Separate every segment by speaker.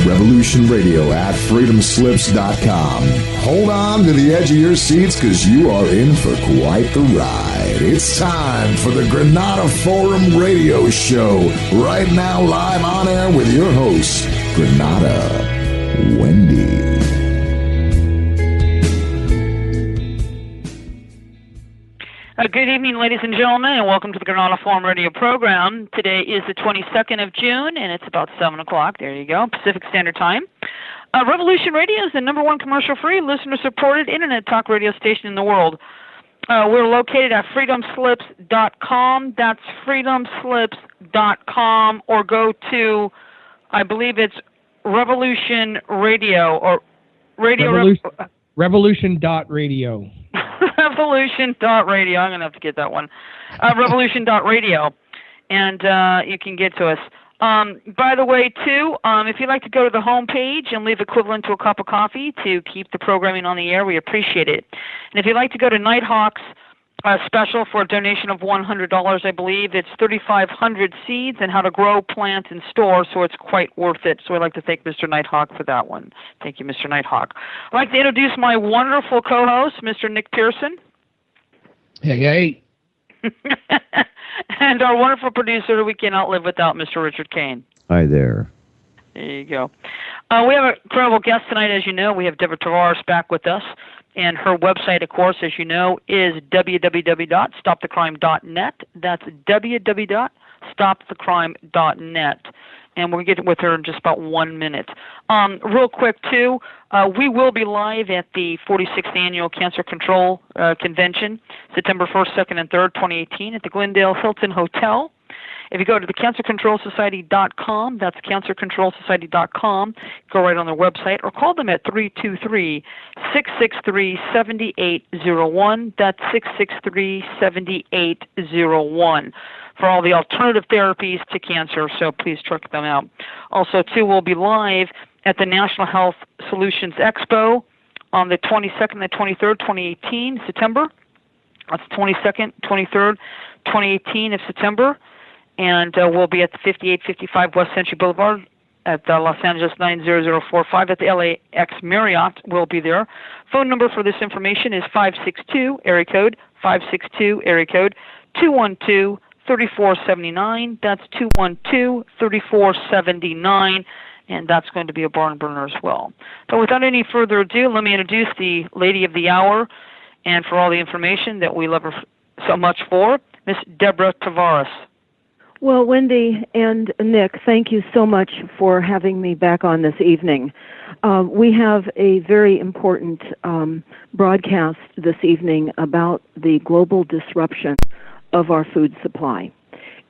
Speaker 1: Revolution Radio at freedomslips.com. Hold on to the edge of your seats because you are in for quite the ride. It's time for the Granada Forum Radio Show. Right now, live on air with your host, Granada Wendy.
Speaker 2: Good evening, ladies and gentlemen, and welcome to the Granada Forum Radio program. Today is the 22nd of June, and it's about 7 o'clock, there you go, Pacific Standard Time. Revolution Radio is the #1 commercial-free, listener-supported internet talk radio station in the world. We're located at freedomslips.com. That's freedomslips.com, or go to, I believe it's Revolution Radio, or Radio...
Speaker 3: Revolution.radio.
Speaker 2: Revolution.radio. I'm going to have to get that one. Revolution.radio. And you can get to us. By the way, too, if you'd like to go to the home page and leave equivalent to a cup of coffee to keep the programming on the air, we appreciate it. And if you'd like to go to Nighthawk's special for a donation of $100, I believe, it's 3,500 seeds and how to grow, plant, and store, so it's quite worth it. So I'd like to thank Mr. Nighthawk for that one. Thank you, Mr. Nighthawk. I'd like to introduce my wonderful co-host, Mr. Nick Pearson.
Speaker 3: Hey.
Speaker 2: And our wonderful producer who we cannot live without, Mr. Richard Kane.
Speaker 4: Hi there.
Speaker 2: There you go. We have an incredible guest tonight, as you know. We have Deborah Tavares back with us. And her website, of course, as you know, is www.stopthecrime.net. That's www.stopthecrime.net. And we'll get with her in just about 1 minute. Real quick, too, we will be live at the 46th Annual Cancer Control Convention, September 1st, 2nd, and 3rd, 2018, at the Glendale Hilton Hotel. If you go to the cancercontrolsociety.com, that's cancercontrolsociety.com, go right on their website, or call them at 323-663-7801. That's 663-7801 for all the alternative therapies to cancer, so please check them out. Also, too, we'll be live at the National Health Solutions Expo on the 22nd and 23rd, 2018, September. That's 22nd, 23rd, 2018 of September. And we'll be at the 5855 West Century Boulevard at Los Angeles 90045 at the LAX Marriott. We'll be there. Phone number for this information is 562, area code 212-3479. That's 212-3479. And that's going to be a barn burner as well. So without any further ado, let me introduce the lady of the hour, and for all the information that we love her so much for, Miss Deborah Tavares.
Speaker 5: Well, Wendy and Nick, thank you so much for having me back on this evening. We have a very important broadcast this evening about the global disruption of our food supply.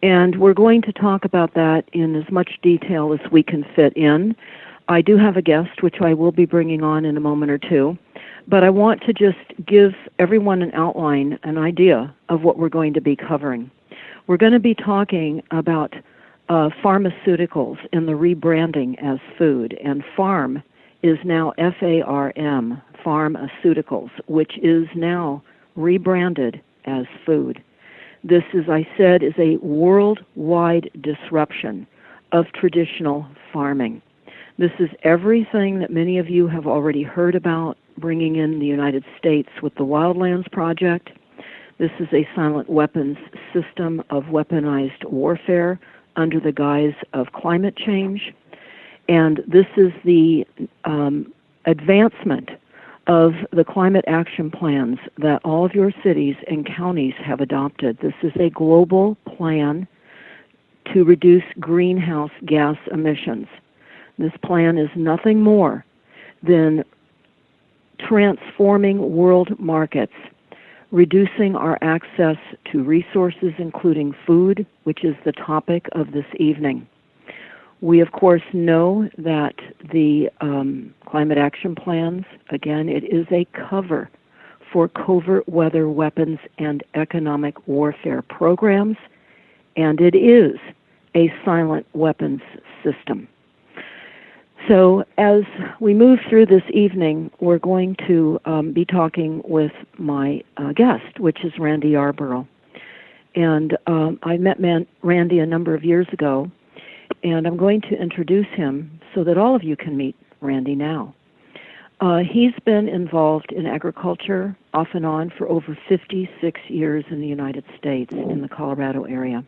Speaker 5: And we're going to talk about that in as much detail as we can fit in. I do have a guest, which I will be bringing on in a moment or two. But I want to just give everyone an outline, an idea of what we're going to be covering. We're going to be talking about pharmaceuticals and the rebranding as food. And farm is now F-A-R-M, pharmaceuticals, which is now rebranded as food. This, as I said, is a worldwide disruption of traditional farming. This is everything that many of you have already heard about, bringing in the United States with the Wildlands Project. This is a silent weapons system of weaponized warfare under the guise of climate change. And this is the advancement of the climate action plans that all of your cities and counties have adopted. This is a global plan to reduce greenhouse gas emissions. This plan is nothing more than transforming world markets, reducing our access to resources, including food, which is the topic of this evening. We, of course, know that the climate action plans, again, it is a cover for covert weather weapons and economic warfare programs, and it is a silent weapons system. So as we move through this evening, we're going to be talking with my guest, which is Randy Yarbrough. And I met Randy a number of years ago, And I'm going to introduce him so that all of you can meet Randy now. He's been involved in agriculture off and on for over 56 years in the United States in the Colorado area.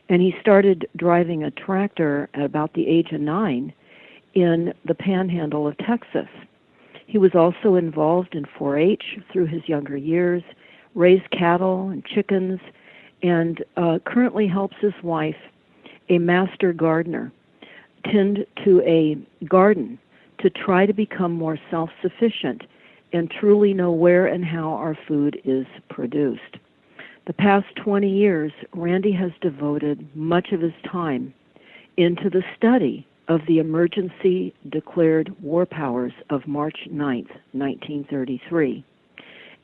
Speaker 5: And he started driving a tractor at about the age of 9 in the panhandle of Texas. He was also involved in 4-H through his younger years, raised cattle and chickens, and currently helps his wife, a master gardener, tend to a garden to try to become more self-sufficient and truly know where and how our food is produced. The past 20 years, Randy has devoted much of his time into the study of the emergency declared war powers of March 9th, 1933,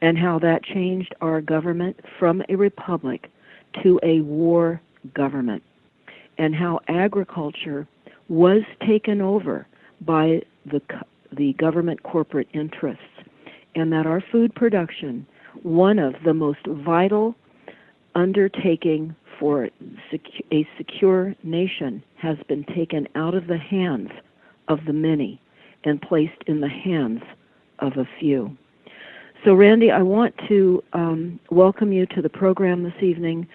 Speaker 5: and how that changed our government from a republic to a war government, and how agriculture was taken over by the government corporate interests, and that our food production, one of the most vital undertaking for a secure nation, has been taken out of the hands of the many and placed in the hands of a few. So, Randy, I want to welcome you to the program this evening.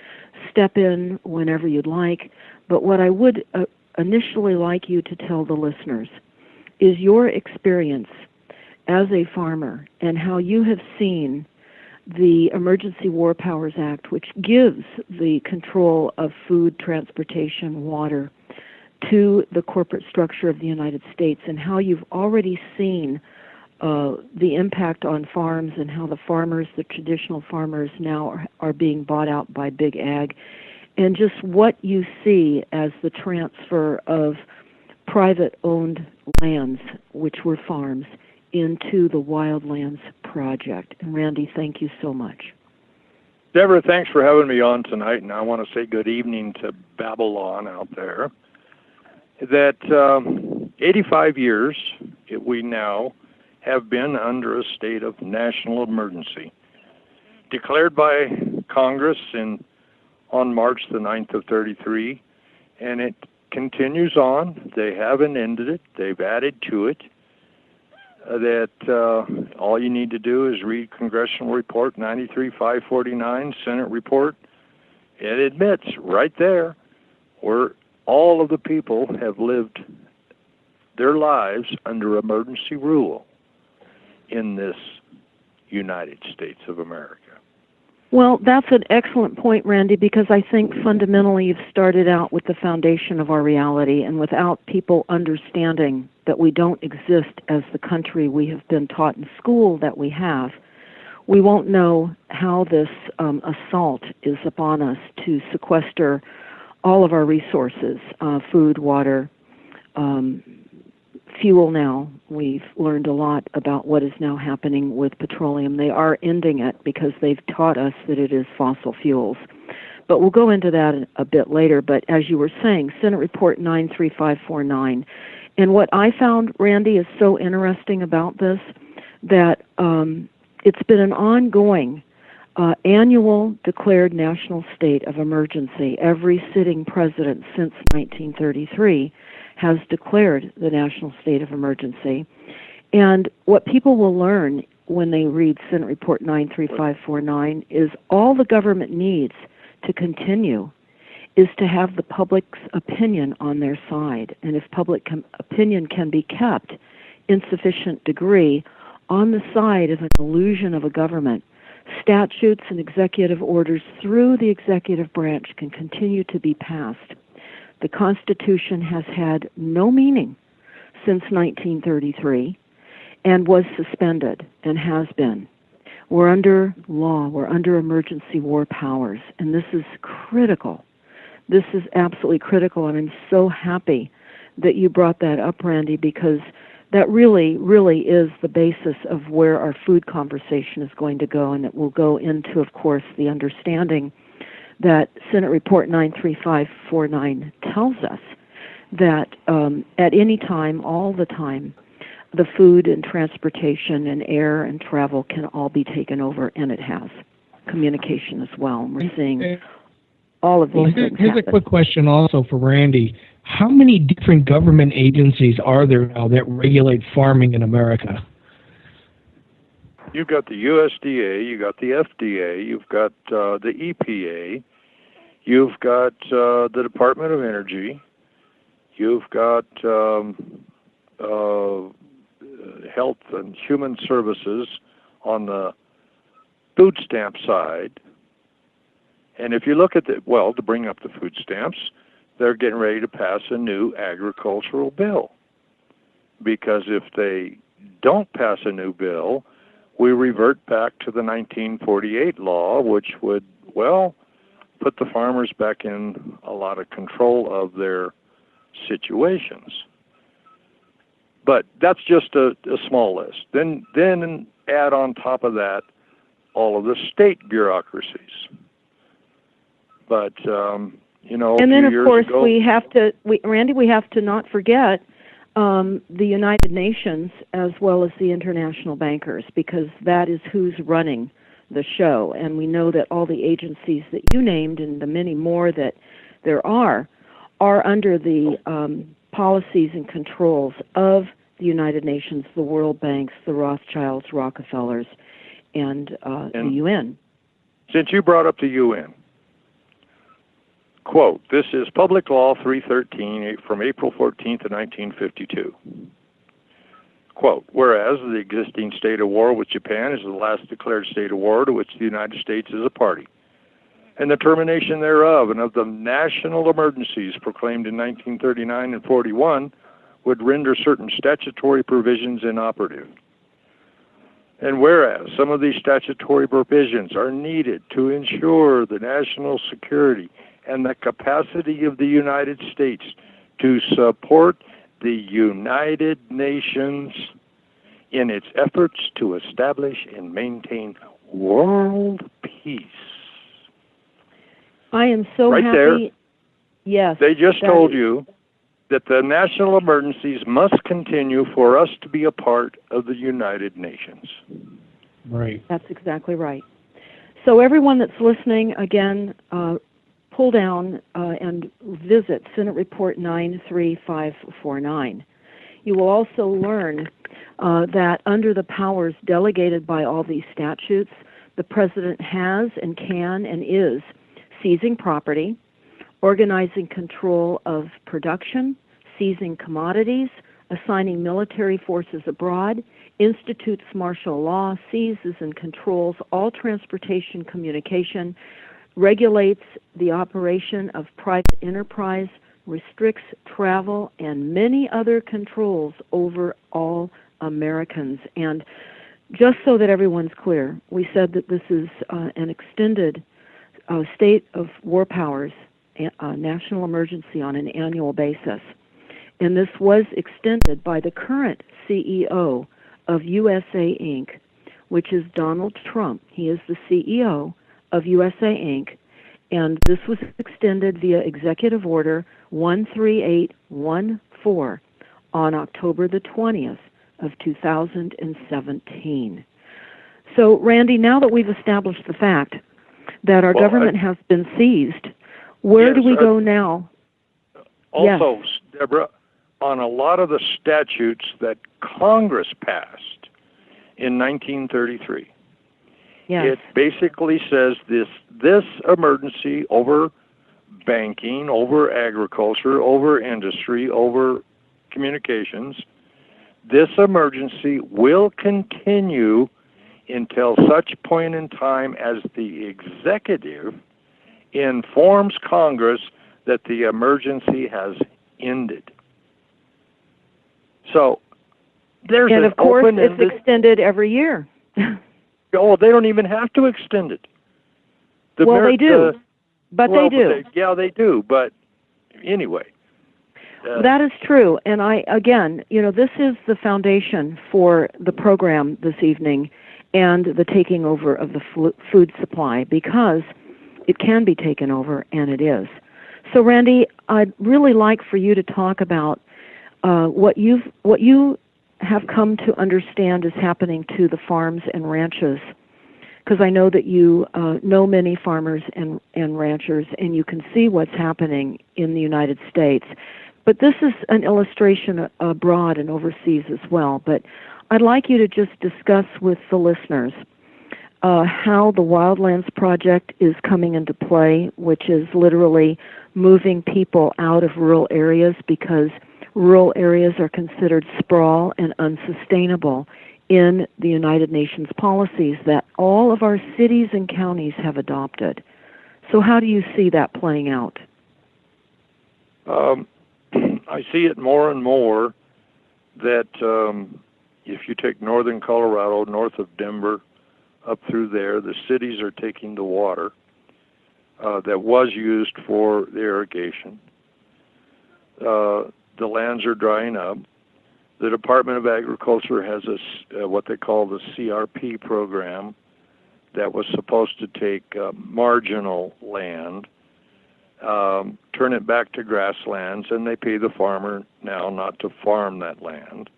Speaker 5: Step in whenever you'd like. But what I would initially like you to tell the listeners is your experience as a farmer and how you have seen the Emergency War Powers Act, which gives the control of food, transportation, water to the corporate structure of the United States, and how you've already seen the impact on farms and how the farmers, the traditional farmers, now are being bought out by big ag, and just what you see as the transfer of private-owned lands, which were farms, into the Wildlands Project. And Randy, thank you so much.
Speaker 4: Deborah, thanks for having me on tonight, and I want to say good evening to Babylon out there. That 85 years we now have been under a state of national emergency, declared by Congress on March the 9th of 33, and it continues on. They haven't ended it. They've added to it. All you need to do is read Congressional Report 93-549, Senate Report. It admits right there where all of the people have lived their lives under emergency rule in this United States of America.
Speaker 5: Well, that's an excellent point, Randy, because I think fundamentally you've started out with the foundation of our reality, and without people understanding that we don't exist as the country we have been taught in school that we have, we won't know how this assault is upon us to sequester all of our resources, food, water, fuel now. We've learned a lot about what is now happening with petroleum. They are ending it because they've taught us that it is fossil fuels. But we'll go into that a bit later. But as you were saying, Senate Report 93549. And what I found, Randy, is so interesting about this, that it's been an ongoing annual declared national state of emergency. Every sitting president since 1933 has declared the national state of emergency. And what people will learn when they read Senate Report 93549 is all the government needs to continue is to have the public's opinion on their side. And if public opinion can be kept in sufficient degree on the side of an illusion of a government, statutes and executive orders through the executive branch can continue to be passed. The Constitution has had no meaning since 1933 and was suspended and has been. We're under law. We're under emergency war powers, and this is critical. This is absolutely critical, and I'm so happy that you brought that up, Randy, because that really, really is the basis of where our food conversation is going to go, and it will go into, of course, the understanding that Senate Report 93549 tells us that at any time, all the time, the food and transportation and air and travel can all be taken over, and it has. Communication as well. We're seeing all of these things
Speaker 3: here's a quick question also for Randy. How many different government agencies are there now that regulate farming in America?
Speaker 4: You've got the USDA, you've got the FDA, you've got the EPA, you've got the Department of Energy, you've got Health and Human Services on the food stamp side. And if you look at to bring up the food stamps, they're getting ready to pass a new agricultural bill. Because if they don't pass a new bill, we revert back to the 1948 law, which would, put the farmers back in a lot of control of their situations. But that's just a small list. Then add on top of that all of the state bureaucracies. But, and
Speaker 5: then of course we have to not forget the United Nations as well as the international bankers, because that is who's running the show. And we know that all the agencies that you named and the many more that there are under the policies and controls of the United Nations, the World Banks, the Rothschilds, Rockefellers, and the UN.
Speaker 4: Since you brought up the UN, quote, this is Public Law 313 from April 14th of 1952. Quote, whereas the existing state of war with Japan is the last declared state of war to which the United States is a party, and the termination thereof and of the national emergencies proclaimed in 1939 and 41 would render certain statutory provisions inoperative. And whereas some of these statutory provisions are needed to ensure the national security and the capacity of the United States to support the United Nations in its efforts to establish and maintain world peace.
Speaker 5: I am so
Speaker 4: happy. There,
Speaker 5: yes.
Speaker 4: They just told you that the national emergencies must continue for us to be a part of the United Nations.
Speaker 3: Right.
Speaker 5: That's exactly right. So everyone that's listening, again, pull down and visit Senate Report 93549. You will also learn that under the powers delegated by all these statutes, the President has and can and is seizing property, organizing control of production, seizing commodities, assigning military forces abroad, institutes martial law, seizes and controls all transportation communication, regulates the operation of private enterprise, restricts travel, and many other controls over all Americans. And just so that everyone's clear, we said that this is an extended state of war powers, national emergency on an annual basis. And this was extended by the current CEO of USA Inc., which is Donald Trump. He is the CEO of USA Inc., and this was extended via Executive Order 13814 on October the 20th of 2017. So, Randy, now that we've established the fact that our government has been seized, where do we go now?
Speaker 4: Also, Deborah, on a lot of the statutes that Congress passed in 1933, it basically says this emergency over banking, over agriculture, over industry, over communications, this emergency will continue until such point in time as the executive informs Congress that the emergency has ended. So there's
Speaker 5: and of course it's extended every year.
Speaker 4: Oh, they don't even have to extend it.
Speaker 5: They do. They do.
Speaker 4: They do. But anyway.
Speaker 5: That is true. And this is the foundation for the program this evening and the taking over of the food supply, because it can be taken over, and it is. So, Randy, I'd really like for you to talk about what you have come to understand is happening to the farms and ranches because I know that you know many farmers and ranchers, and you can see what's happening in the United States. But this is an illustration abroad and overseas as well. But I'd like you to just discuss with the listeners how the Wildlands Project is coming into play, which is literally moving people out of rural areas because rural areas are considered sprawl and unsustainable in the United Nations policies that all of our cities and counties have adopted. So how do you see that playing out?
Speaker 4: I see it more and more that if you take northern Colorado, north of Denver, up through there, the cities are taking the water that was used for the irrigation. The lands are drying up. The Department of Agriculture has what they call the CRP program that was supposed to take marginal land, turn it back to grasslands, and they pay the farmer now not to farm that land.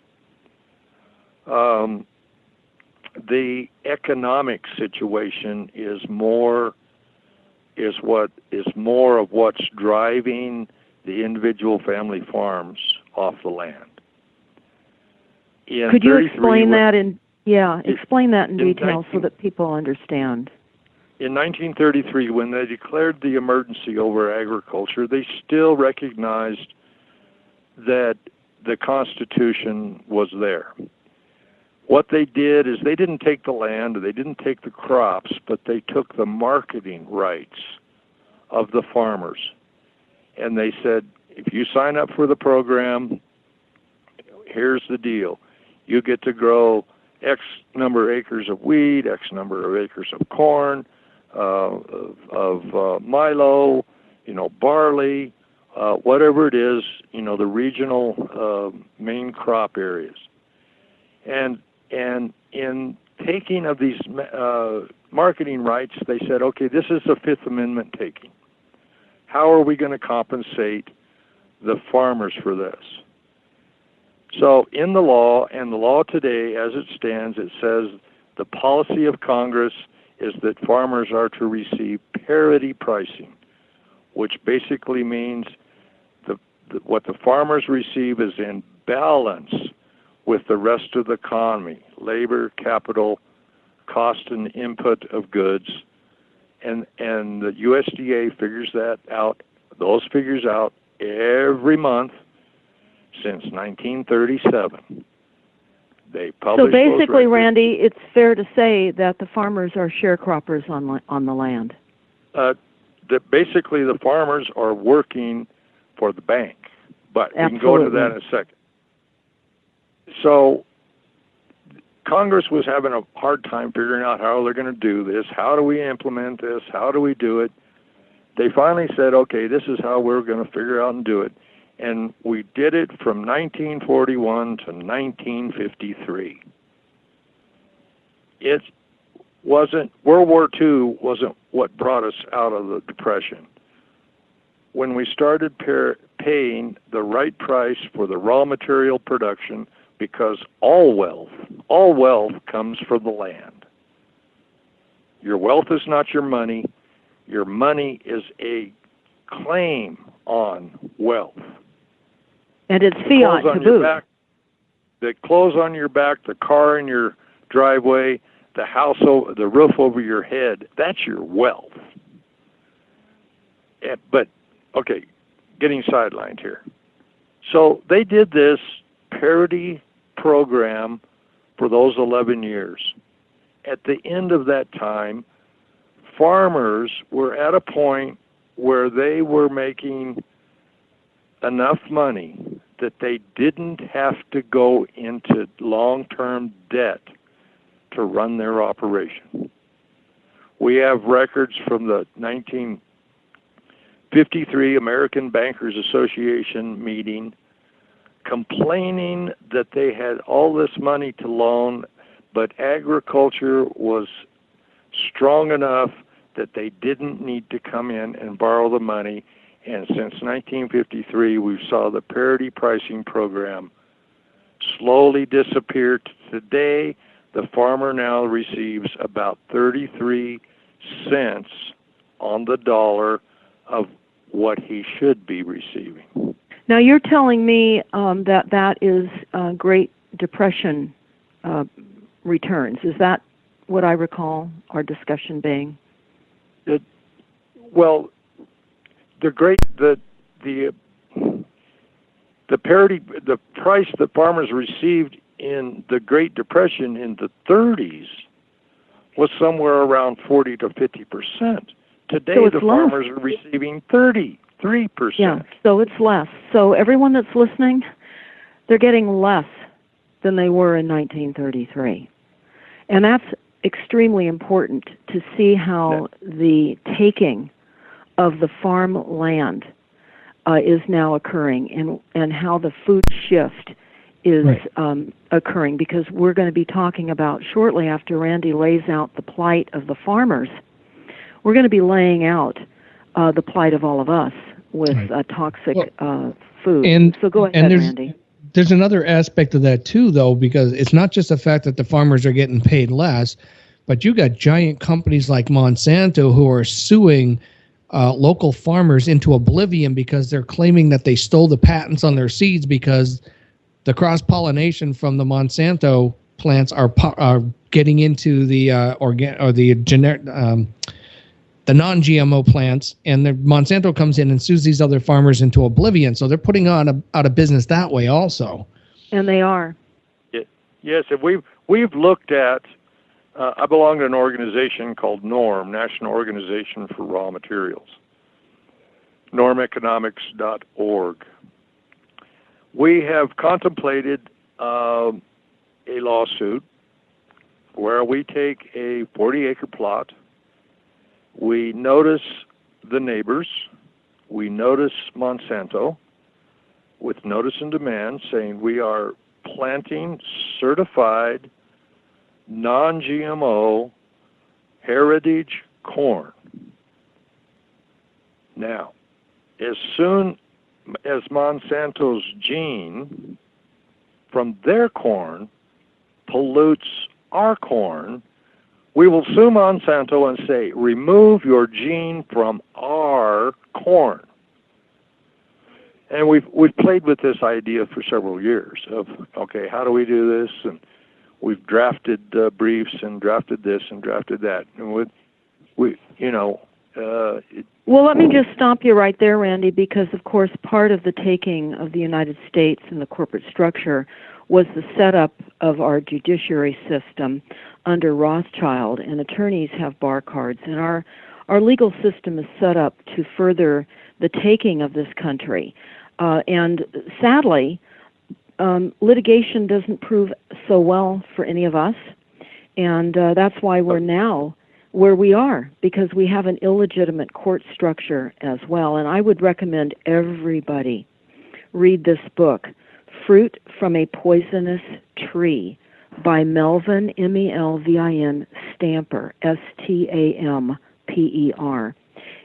Speaker 4: The economic situation is more of what's driving the individual family farms off the land.
Speaker 5: Could you explain that explain that in detail so that people understand?
Speaker 4: In 1933, when they declared the emergency over agriculture, they still recognized that the Constitution was there. What they did is they didn't take the land, or they didn't take the crops, but they took the marketing rights of the farmers. And they said, if you sign up for the program, here's the deal. You get to grow X number of acres of wheat, X number of acres of corn, of milo, barley, whatever it is, the regional main crop areas. And in taking of these marketing rights, they said, okay, this is a Fifth Amendment taking. How are we going to compensate the farmers for this? So in the law, and the law today as it stands, it says the policy of Congress is that farmers are to receive parity pricing, which basically means what the farmers receive is in balance with the rest of the economy, labor, capital, cost and input of goods, and the USDA figures those figures out every month since 1937. They publish.
Speaker 5: So basically, Randy, it's fair to say that the farmers are sharecroppers on the land.
Speaker 4: Basically, the farmers are working for the bank, but
Speaker 5: Absolutely.
Speaker 4: We can go into that in a second. So Congress was having a hard time figuring out how they're going to do this. How do we implement this? How do we do it? They finally said, okay, this is how we're going to figure out and do it. And we did it from 1941 to 1953. It wasn't, World War II wasn't what brought us out of the Depression. When we started paying the right price for the raw material production, because all wealth comes from the land. Your wealth is not your money. Your money is a claim on wealth.
Speaker 5: And it's fiat to boot.
Speaker 4: The clothes on your back, the car in your driveway, the house, the roof over your head, that's your wealth. But, okay, getting sidelined here. So they did this parity program for those 11 years. At the end of that time, farmers were at a point where they were making enough money that they didn't have to go into long-term debt to run their operation. We have records from the 1953 American Bankers Association meeting complaining that they had all this money to loan, but agriculture was strong enough that they didn't need to come in and borrow the money. And since 1953, we saw the parity pricing program slowly disappear. Today, the farmer now receives about 33 cents on the dollar of what he should be receiving.
Speaker 5: Now, you're telling me that is Great Depression returns. Is that what I recall our discussion being?
Speaker 4: Well, the parity, the price that farmers received in the Great Depression in the 30s was somewhere around 40 to 50%. Today,
Speaker 5: so
Speaker 4: the farmers are receiving 33%.
Speaker 5: Yeah, so it's less. So everyone that's listening, they're getting less than they were in 1933. And that's extremely important to see how the taking of the farm land is now occurring, and how the food shift is occurring, because we're going to be talking about shortly, after Randy lays out the plight of the farmers, we're going to be laying out the plight of all of us with toxic food.
Speaker 3: And,
Speaker 5: so go ahead, Randy.
Speaker 3: There's another aspect of that too, though, because it's not just the fact that the farmers are getting paid less, but you got giant companies like Monsanto who are suing local farmers into oblivion because they're claiming that they stole the patents on their seeds because the cross-pollination from the Monsanto plants are getting into the the non-GMO plants, and Monsanto comes in and sues these other farmers into oblivion. So they're putting out of business that way also.
Speaker 5: And they are.
Speaker 4: Yes, and we've looked at. I belong to an organization called NORM, National Organization for Raw Materials. normeconomics.org. We have contemplated a lawsuit where we take a 40-acre plot, we notice the neighbors, we notice Monsanto with notice and demand saying we are planting certified non-GMO heritage corn. Now, as soon as Monsanto's gene from their corn pollutes our corn, we will sue Monsanto and say, remove your gene from our corn. And we've played with this idea for several years of, okay, how do we do this? And we've drafted briefs and drafted this and drafted that. And
Speaker 5: well, let me just stop you right there, Randy, because, of course, part of the taking of the United States and the corporate structure was the setup of our judiciary system under Rothschild, and attorneys have bar cards. And our legal system is set up to further the taking of this country. And sadly, litigation doesn't prove so well for any of us, and that's why we're now where we are, because we have an illegitimate court structure as well. And I would recommend everybody read this book, Fruit from a Poisonous Tree, by Melvin, M-E-L-V-I-N, Stamper, S-T-A-M-P-E-R.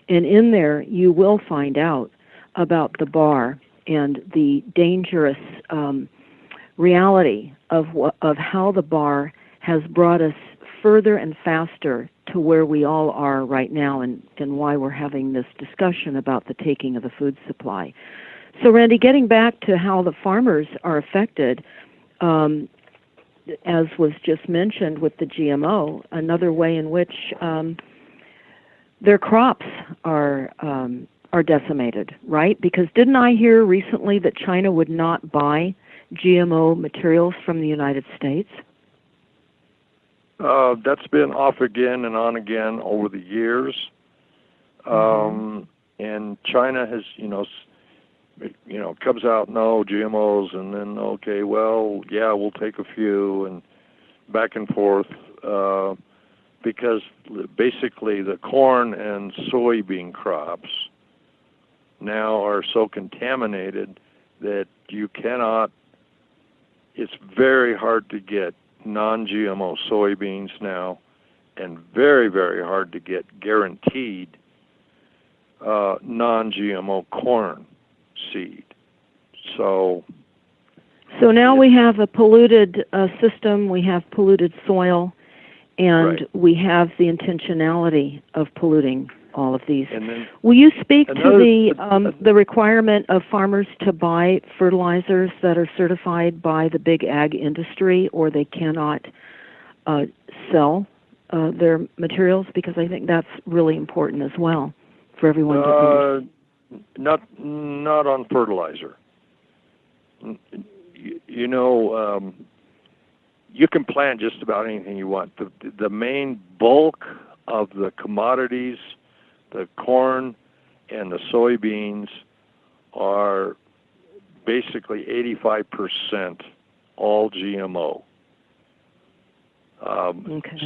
Speaker 5: And in there you will find out about the bar and the dangerous reality of how the bar has brought us further and faster to where we all are right now, and why we're having this discussion about the taking of the food supply. So, Randy, getting back to how the farmers are affected, as was just mentioned with the GMO, another way in which their crops are decimated, right? Because didn't I hear recently that China would not buy GMO materials from the United States?
Speaker 4: That's been off again and on again over the years. And China has, comes out, no GMOs, and then, okay, well, yeah, we'll take a few, and back and forth, because basically the corn and soybean crops now are so contaminated that you cannot, it's very hard to get non-GMO soybeans now, and very, very hard to get guaranteed non-GMO corn seed. So
Speaker 5: So now we have a polluted system, we have polluted soil, and we have the intentionality of polluting all of these. Will you speak to the requirement of farmers to buy fertilizers that are certified by the big ag industry, or they cannot sell their materials? Because I think that's really important as well for everyone to understand.
Speaker 4: Not on fertilizer. You know, you can plant just about anything you want. The main bulk of the commodities, the corn and the soybeans, are basically 85% all GMO.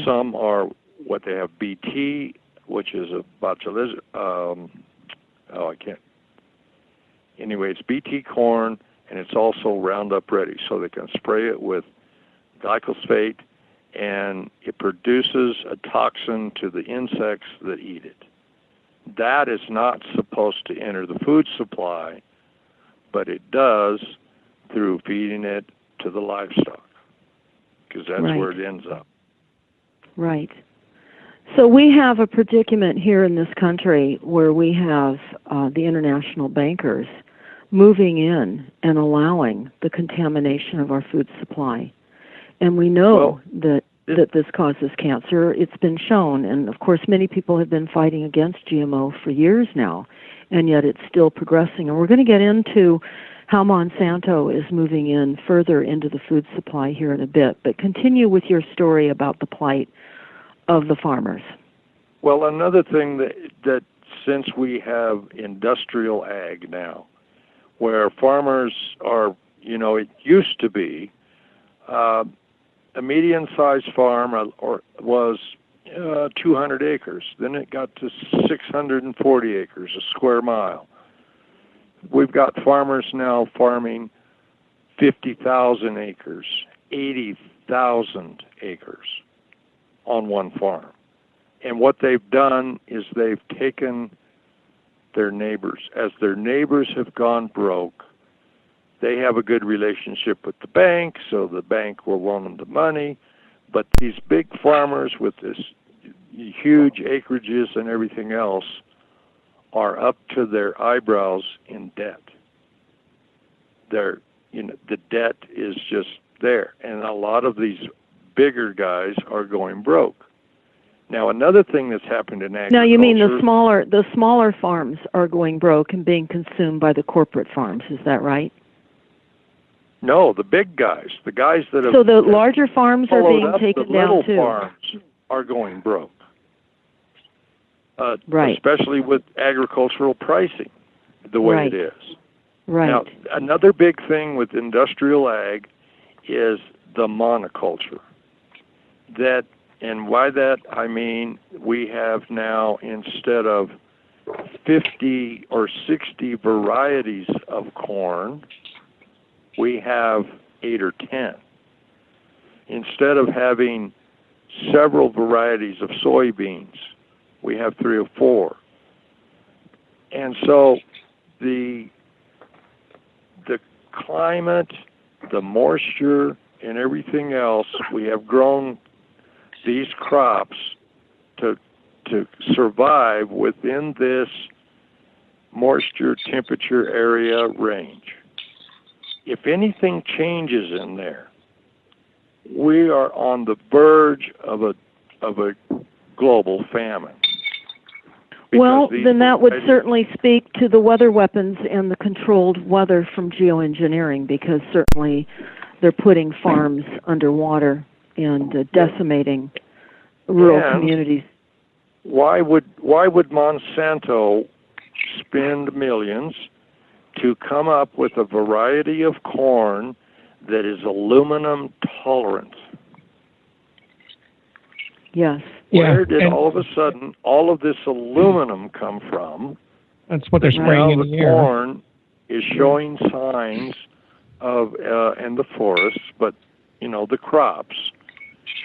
Speaker 4: Some are what they have BT, which is a botulism. Anyway, it's BT corn, and it's also Roundup ready, so they can spray it with glyphosate, and it produces a toxin to the insects that eat it. That is not supposed to enter the food supply, but it does through feeding it to the livestock, because that's where it ends up.
Speaker 5: Right. So we have a predicament here in this country where we have the international bankers moving in and allowing the contamination of our food supply. And we know that this causes cancer. It's been shown, and of course many people have been fighting against GMO for years now, and yet it's still progressing. And we're going to get into how Monsanto is moving in further into the food supply here in a bit. But continue with your story about the plight of the farmers.
Speaker 4: Well, another thing that since we have industrial ag now, where farmers are, it used to be a median-sized farm was 200 acres. Then it got to 640 acres, a square mile. We've got farmers now farming 50,000 acres, 80,000 acres on one farm. And what they've done is they've taken their neighbors. As their neighbors have gone broke, they have a good relationship with the bank, so the bank will loan them the money. But these big farmers with this huge acreages and everything else are up to their eyebrows in debt. The debt is just there, and a lot of these bigger guys are going broke. Now, another thing that's happened in agriculture... Now,
Speaker 5: you mean the smaller farms are going broke and being consumed by the corporate farms, is that right?
Speaker 4: No, the big guys, the guys that have...
Speaker 5: So the larger farms are being taken down, too?
Speaker 4: The little farms are going broke.
Speaker 5: Right.
Speaker 4: Especially with agricultural pricing, the way it is.
Speaker 5: Right.
Speaker 4: Now, another big thing with industrial ag is the monoculture. And by that, I mean we have now, instead of 50 or 60 varieties of corn, we have 8 or 10. Instead of having several varieties of soybeans, we have 3 or 4. And so the climate, the moisture, and everything else, we have grown these crops to survive within this moisture temperature area range. If anything changes in there, we are on the verge of a global famine.
Speaker 5: Well, then that would certainly speak to the weather weapons and the controlled weather from geoengineering, because certainly they're putting farms underwater and decimating rural communities.
Speaker 4: Why would Monsanto spend millions to come up with a variety of corn that is aluminum tolerant?
Speaker 5: Yes.
Speaker 4: Where did all of a sudden all of this aluminum come from?
Speaker 3: That's what they're spraying in the air.
Speaker 4: Corn is showing signs of, and the forests, but the crops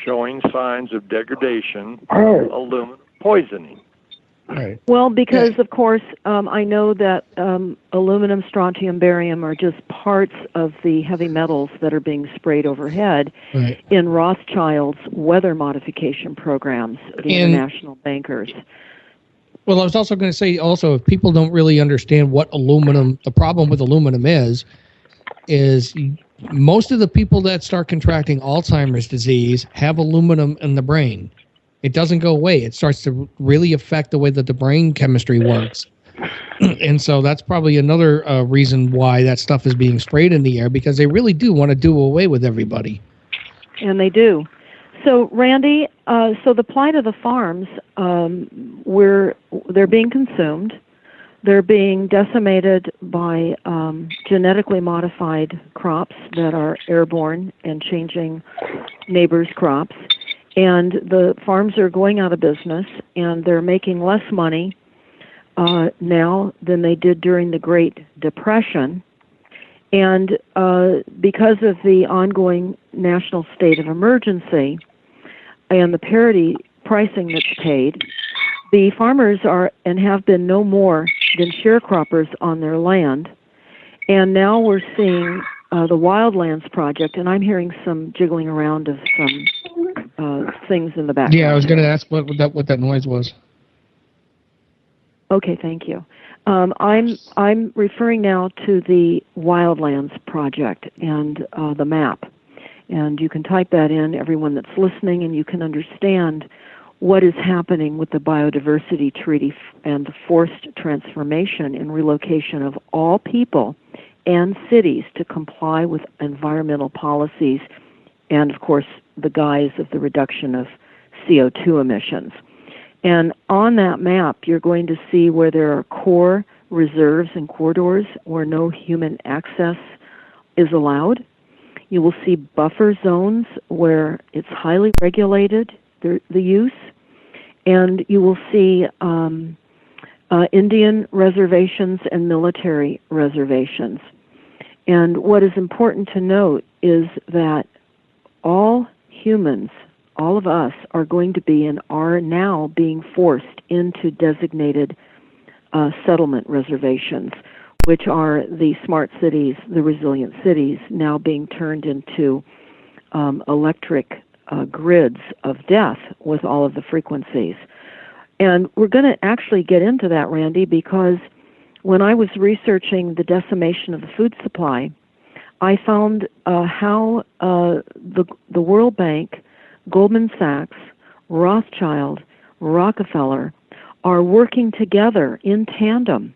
Speaker 4: showing signs of degradation, aluminum poisoning.
Speaker 3: Right.
Speaker 5: Well, because, of course, I know that aluminum, strontium, barium are just parts of the heavy metals that are being sprayed overhead in Rothschild's weather modification programs, the international bankers.
Speaker 3: Well, I was also going to say, also, if people don't really understand what aluminum, the problem with aluminum is most of the people that start contracting Alzheimer's disease have aluminum in the brain. It doesn't go away. It starts to really affect the way that the brain chemistry works. And so that's probably another reason why that stuff is being sprayed in the air, because they really do want to do away with everybody.
Speaker 5: And they do. So, Randy, so the plight of the farms, they're being consumed. They're being decimated by genetically modified crops that are airborne and changing neighbors' crops. And the farms are going out of business, and they're making less money now than they did during the Great Depression. And because of the ongoing national state of emergency and the parity pricing that's paid, the farmers are and have been no more than sharecroppers on their land. And now we're seeing the Wildlands Project, and I'm hearing some jiggling around of some things in the background.
Speaker 3: Yeah, I was going to ask what that noise was.
Speaker 5: Okay, thank you. I'm referring now to the Wildlands Project and the map. And you can type that in, everyone that's listening, and you can understand what is happening with the Biodiversity Treaty and the forced transformation and relocation of all people and cities to comply with environmental policies and, of course, the guise of the reduction of CO2 emissions. And on that map, you're going to see where there are core reserves and corridors where no human access is allowed. You will see buffer zones where it's highly regulated, the use. And you will see Indian reservations and military reservations. And what is important to note is that all humans, all of us, are going to be and are now being forced into designated settlement reservations, which are the smart cities, the resilient cities, now being turned into electric grids of death with all of the frequencies. And we're going to actually get into that, Randy, because when I was researching the decimation of the food supply, I found how the World Bank, Goldman Sachs, Rothschild, Rockefeller are working together in tandem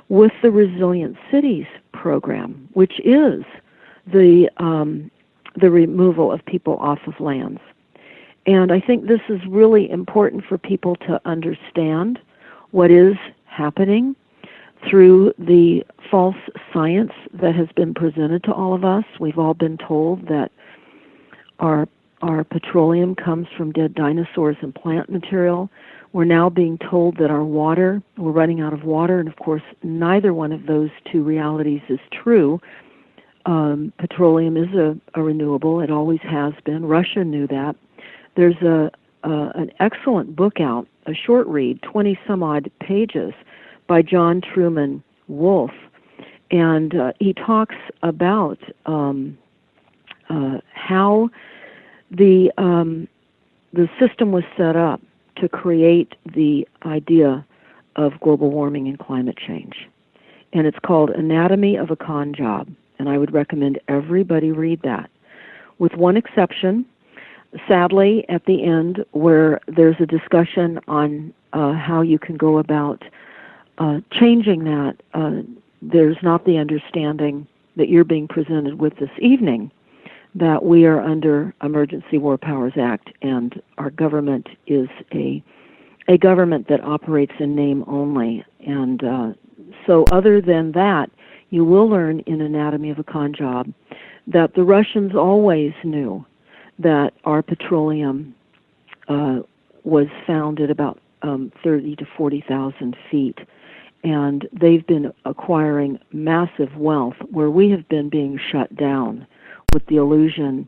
Speaker 5: with the Resilient Cities program, which is the removal of people off of lands. And I think this is really important for people to understand what is happening through the false science that has been presented to all of us. We've all been told that our petroleum comes from dead dinosaurs and plant material. We're now being told that our water, we're running out of water, and of course neither one of those two realities is true. Petroleum is a renewable. It always has been. Russia knew that. There's an excellent book out, a short read, 20-some-odd pages, by John Truman Wolfe, and he talks about how the system was set up to create the idea of global warming and climate change. And it's called Anatomy of a Con Job, and I would recommend everybody read that. With one exception, sadly, at the end, where there's a discussion on how you can go about changing that, there's not the understanding that you're being presented with this evening, that we are under Emergency War Powers Act, and our government is a government that operates in name only. And so other than that, you will learn in Anatomy of a Con Job that the Russians always knew that our petroleum was found at about 30 to 40,000 feet. And they've been acquiring massive wealth where we have been being shut down with the illusion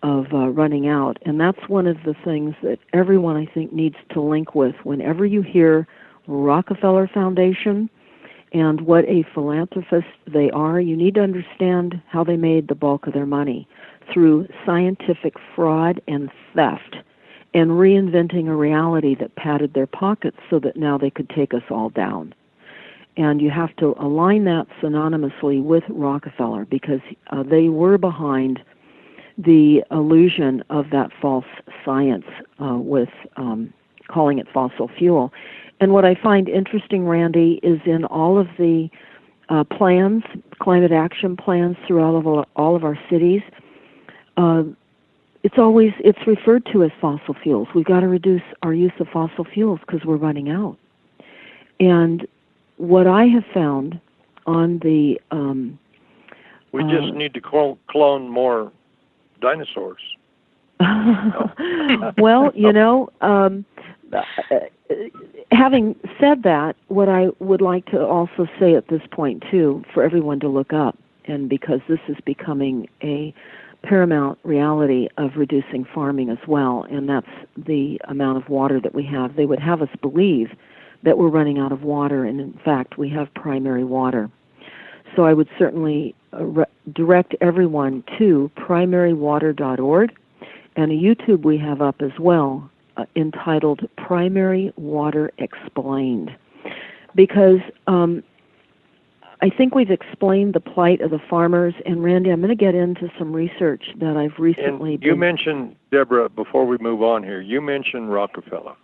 Speaker 5: of running out. And that's one of the things that everyone, I think, needs to link with. Whenever you hear Rockefeller Foundation and what a philanthropist they are, you need to understand how they made the bulk of their money through scientific fraud and theft and reinventing a reality that padded their pockets so that now they could take us all down. And you have to align that synonymously with Rockefeller because they were behind the illusion of that false science with calling it fossil fuel. And what I find interesting, Randy, is in all of the plans, climate action plans throughout all of our cities, it's referred to as fossil fuels. We've got to reduce our use of fossil fuels because we're running out. And what I have found on the
Speaker 4: we just need to clone more dinosaurs.
Speaker 5: Well, having said that, what I would like to also say at this point, too, for everyone to look up, and because this is becoming a paramount reality of reducing farming as well, and that's the amount of water that we have. They would have us believe that we're running out of water, and in fact, we have primary water. So I would certainly direct everyone to primarywater.org, and a YouTube we have up as well, entitled Primary Water Explained, because I think we've explained the plight of the farmers, and Randy, I'm going to get into some research that I've recently
Speaker 4: and you mentioned, Deborah, before we move on here, you mentioned Rockefeller.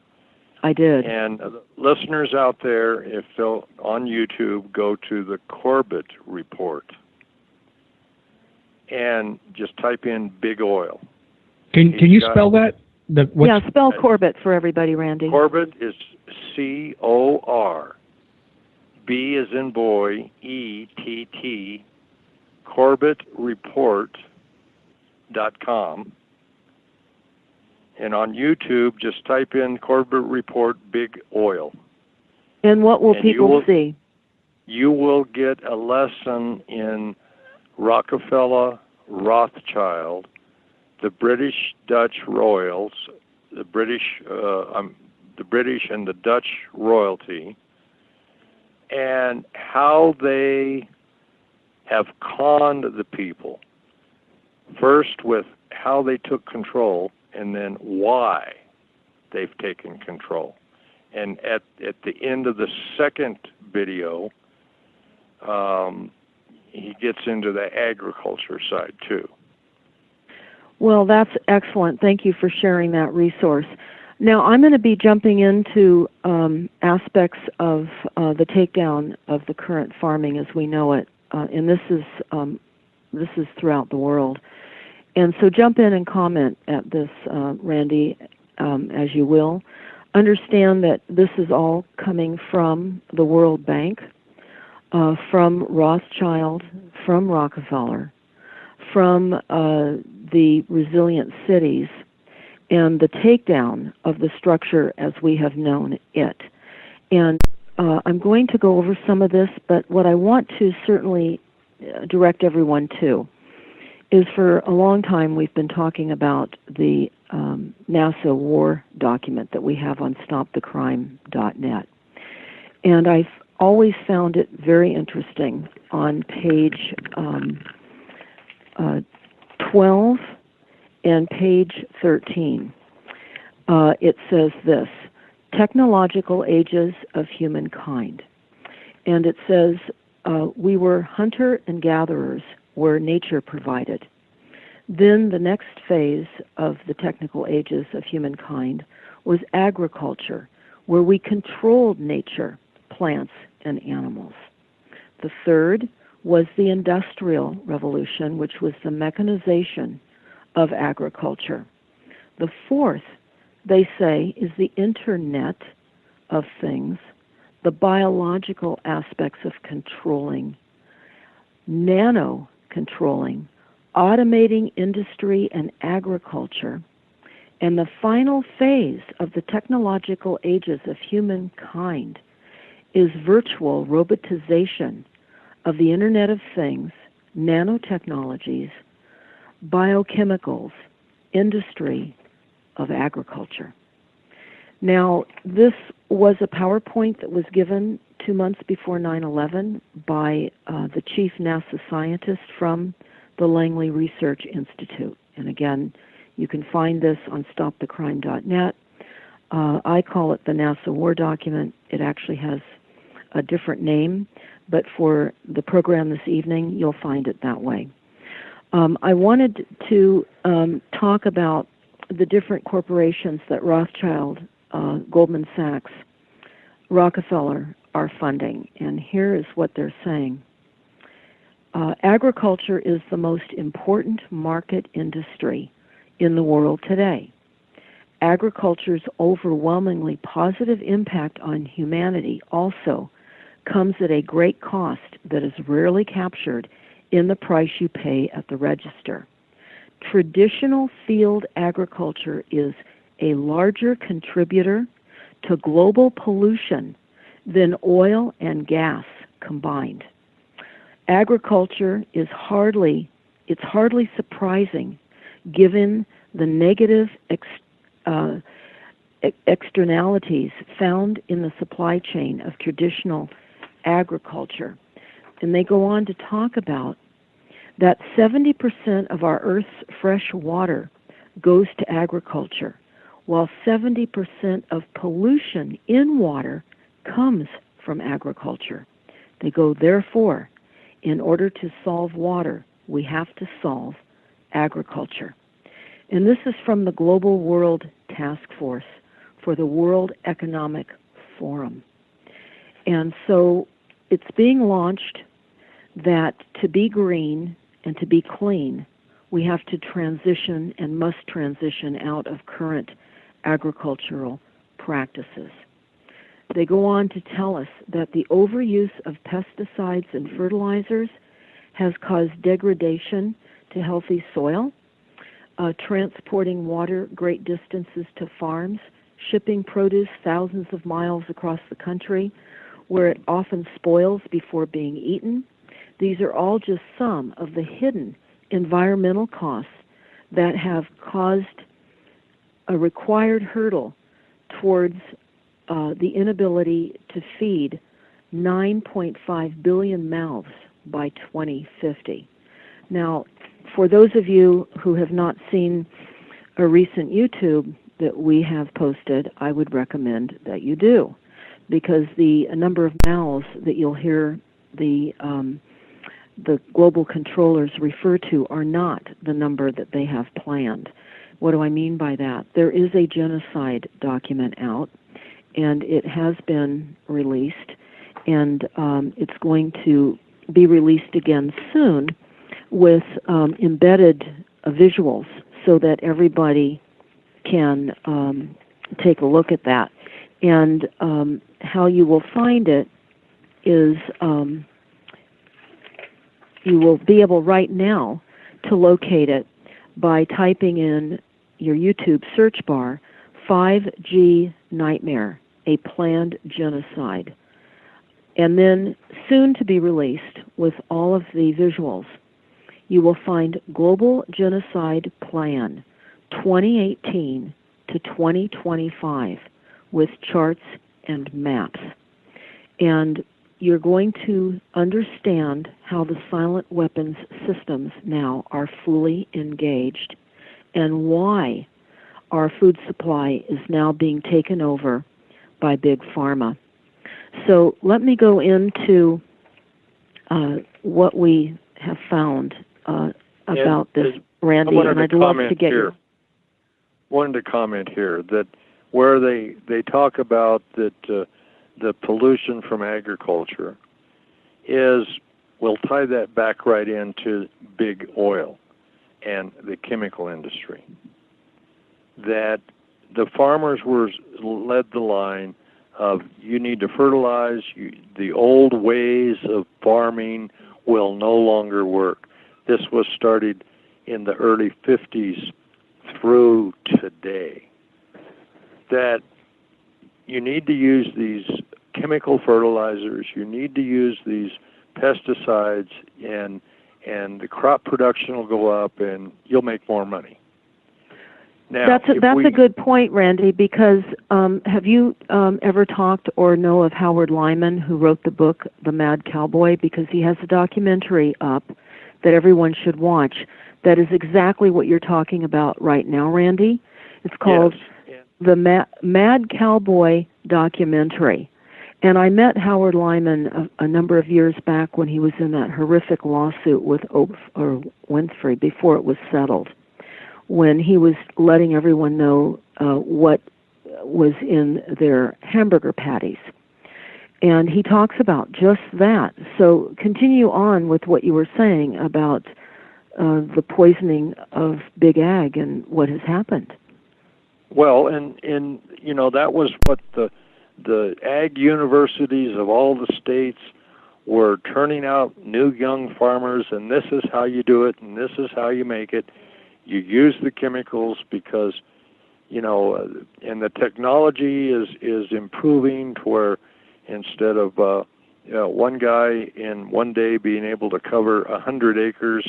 Speaker 5: I did.
Speaker 4: And listeners out there, if they'll, on YouTube, go to the Corbett Report and just type in big oil.
Speaker 3: Can you spell that?
Speaker 5: Spell Corbett for everybody, Randy.
Speaker 4: Corbett is C-O-R. B as in boy, E-T-T, CorbettReport.com. And on YouTube, just type in Corbett Report Big Oil.
Speaker 5: And what will people see?
Speaker 4: You will get a lesson in Rockefeller, Rothschild, the British Dutch royals, the British and the Dutch royalty, and how they have conned the people. First with how they took control, and then why they've taken control. And at the end of the second video, he gets into the agriculture side too.
Speaker 5: Well, that's excellent. Thank you for sharing that resource. Now, I'm going to be jumping into aspects of the takedown of the current farming as we know it, and this is throughout the world. And so jump in and comment at this, Randy, as you will. Understand that this is all coming from the World Bank, from Rothschild, from Rockefeller, from the resilient cities, and the takedown of the structure as we have known it. And I'm going to go over some of this, but what I want to certainly direct everyone to is for a long time we've been talking about the NASA war document that we have on stopthecrime.net. And I've always found it very interesting on page 12 and page 13. It says this, technological ages of humankind. And it says, we were hunter and gatherers where nature provided. Then the next phase of the technical ages of humankind was agriculture, where we controlled nature, plants, and animals. The third was the Industrial Revolution, which was the mechanization of agriculture. The fourth, they say, is the Internet of Things, the biological aspects of controlling, nano-controlling, automating industry and agriculture, and the final phase of the technological ages of humankind is virtual robotization of the Internet of Things, nanotechnologies, biochemicals, industry of agriculture. Now, this was a PowerPoint that was given 2 months before 9/11 by the chief NASA scientist from the Langley Research Institute. And again, you can find this on stopthecrime.net. I call it the NASA War Document. It actually has a different name, but for the program this evening, you'll find it that way. I wanted to talk about the different corporations that Rothschild, Goldman Sachs, Rockefeller are funding, and here is what they're saying. Agriculture is the most important market industry in the world today. Agriculture's overwhelmingly positive impact on humanity also comes at a great cost that is rarely captured in the price you pay at the register. Traditional field agriculture is a larger contributor to global pollution than oil and gas combined. Agriculture is hardly surprising given the negative externalities found in the supply chain of traditional agriculture. And they go on to talk about that 70% of our Earth's fresh water goes to agriculture, while 70% of pollution in water comes from agriculture. They go, therefore, in order to solve water, we have to solve agriculture. And this is from the Global World Task Force for the World Economic Forum. And so it's being launched that to be green and to be clean, we have to transition and must transition out of current agricultural practices. They go on to tell us that the overuse of pesticides and fertilizers has caused degradation to healthy soil, transporting water great distances to farms, shipping produce thousands of miles across the country, where it often spoils before being eaten. These are all just some of the hidden environmental costs that have caused a required hurdle towards the inability to feed 9.5 billion mouths by 2050. Now, for those of you who have not seen a recent YouTube that we have posted, I would recommend that you do, because the number of mouths that you'll hear the global controllers refer to are not the number that they have planned. What do I mean by that? There is a genocide document out, and it has been released, and it's going to be released again soon with embedded visuals so that everybody can take a look at that. And how you will find it is you will be able right now to locate it by typing in your YouTube search bar, 5G Nightmare, a planned genocide. And then soon to be released with all of the visuals, you will find Global Genocide Plan 2018 to 2025 with charts and maps. And you're going to understand how the silent weapons systems now are fully engaged and why our food supply is now being taken over by Big Pharma. So let me go into what we have found about this, Randy, and I'd love to get
Speaker 4: here. Wanted to comment here that where they talk about that the pollution from agriculture we'll tie that back right into big oil and the chemical industry. That the farmers led the line of you need to fertilize, the old ways of farming will no longer work. This was started in the early 50s through today. That you need to use these chemical fertilizers, you need to use these pesticides, and the crop production will go up and you'll make more money. Now,
Speaker 5: that's a good point, Randy, because have you ever talked or know of Howard Lyman, who wrote the book The Mad Cowboy? Because he has a documentary up that everyone should watch that is exactly what you're talking about right now, Randy. It's called The Mad Cowboy Documentary. And I met Howard Lyman a number of years back when he was in that horrific lawsuit with Winfrey before it was settled, when he was letting everyone know what was in their hamburger patties. And he talks about just that. So continue on with what you were saying about the poisoning of Big Ag and what has happened.
Speaker 4: Well, and that was what the ag universities of all the states were turning out new young farmers, and this is how you do it, and this is how you make it. You use the chemicals because, and the technology is improving to where instead of one guy in one day being able to cover 100 acres,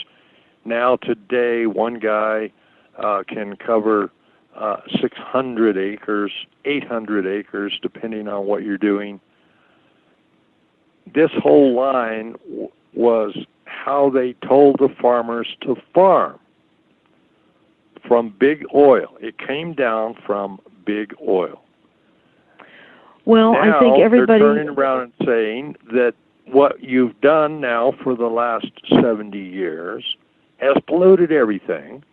Speaker 4: now today one guy can cover 600 acres, 800 acres, depending on what you're doing. This whole line was how they told the farmers to farm from big oil. It came down from big oil.
Speaker 5: Well,
Speaker 4: now,
Speaker 5: I think everybody...
Speaker 4: they're turning around and saying that what you've done now for the last 70 years has polluted everything,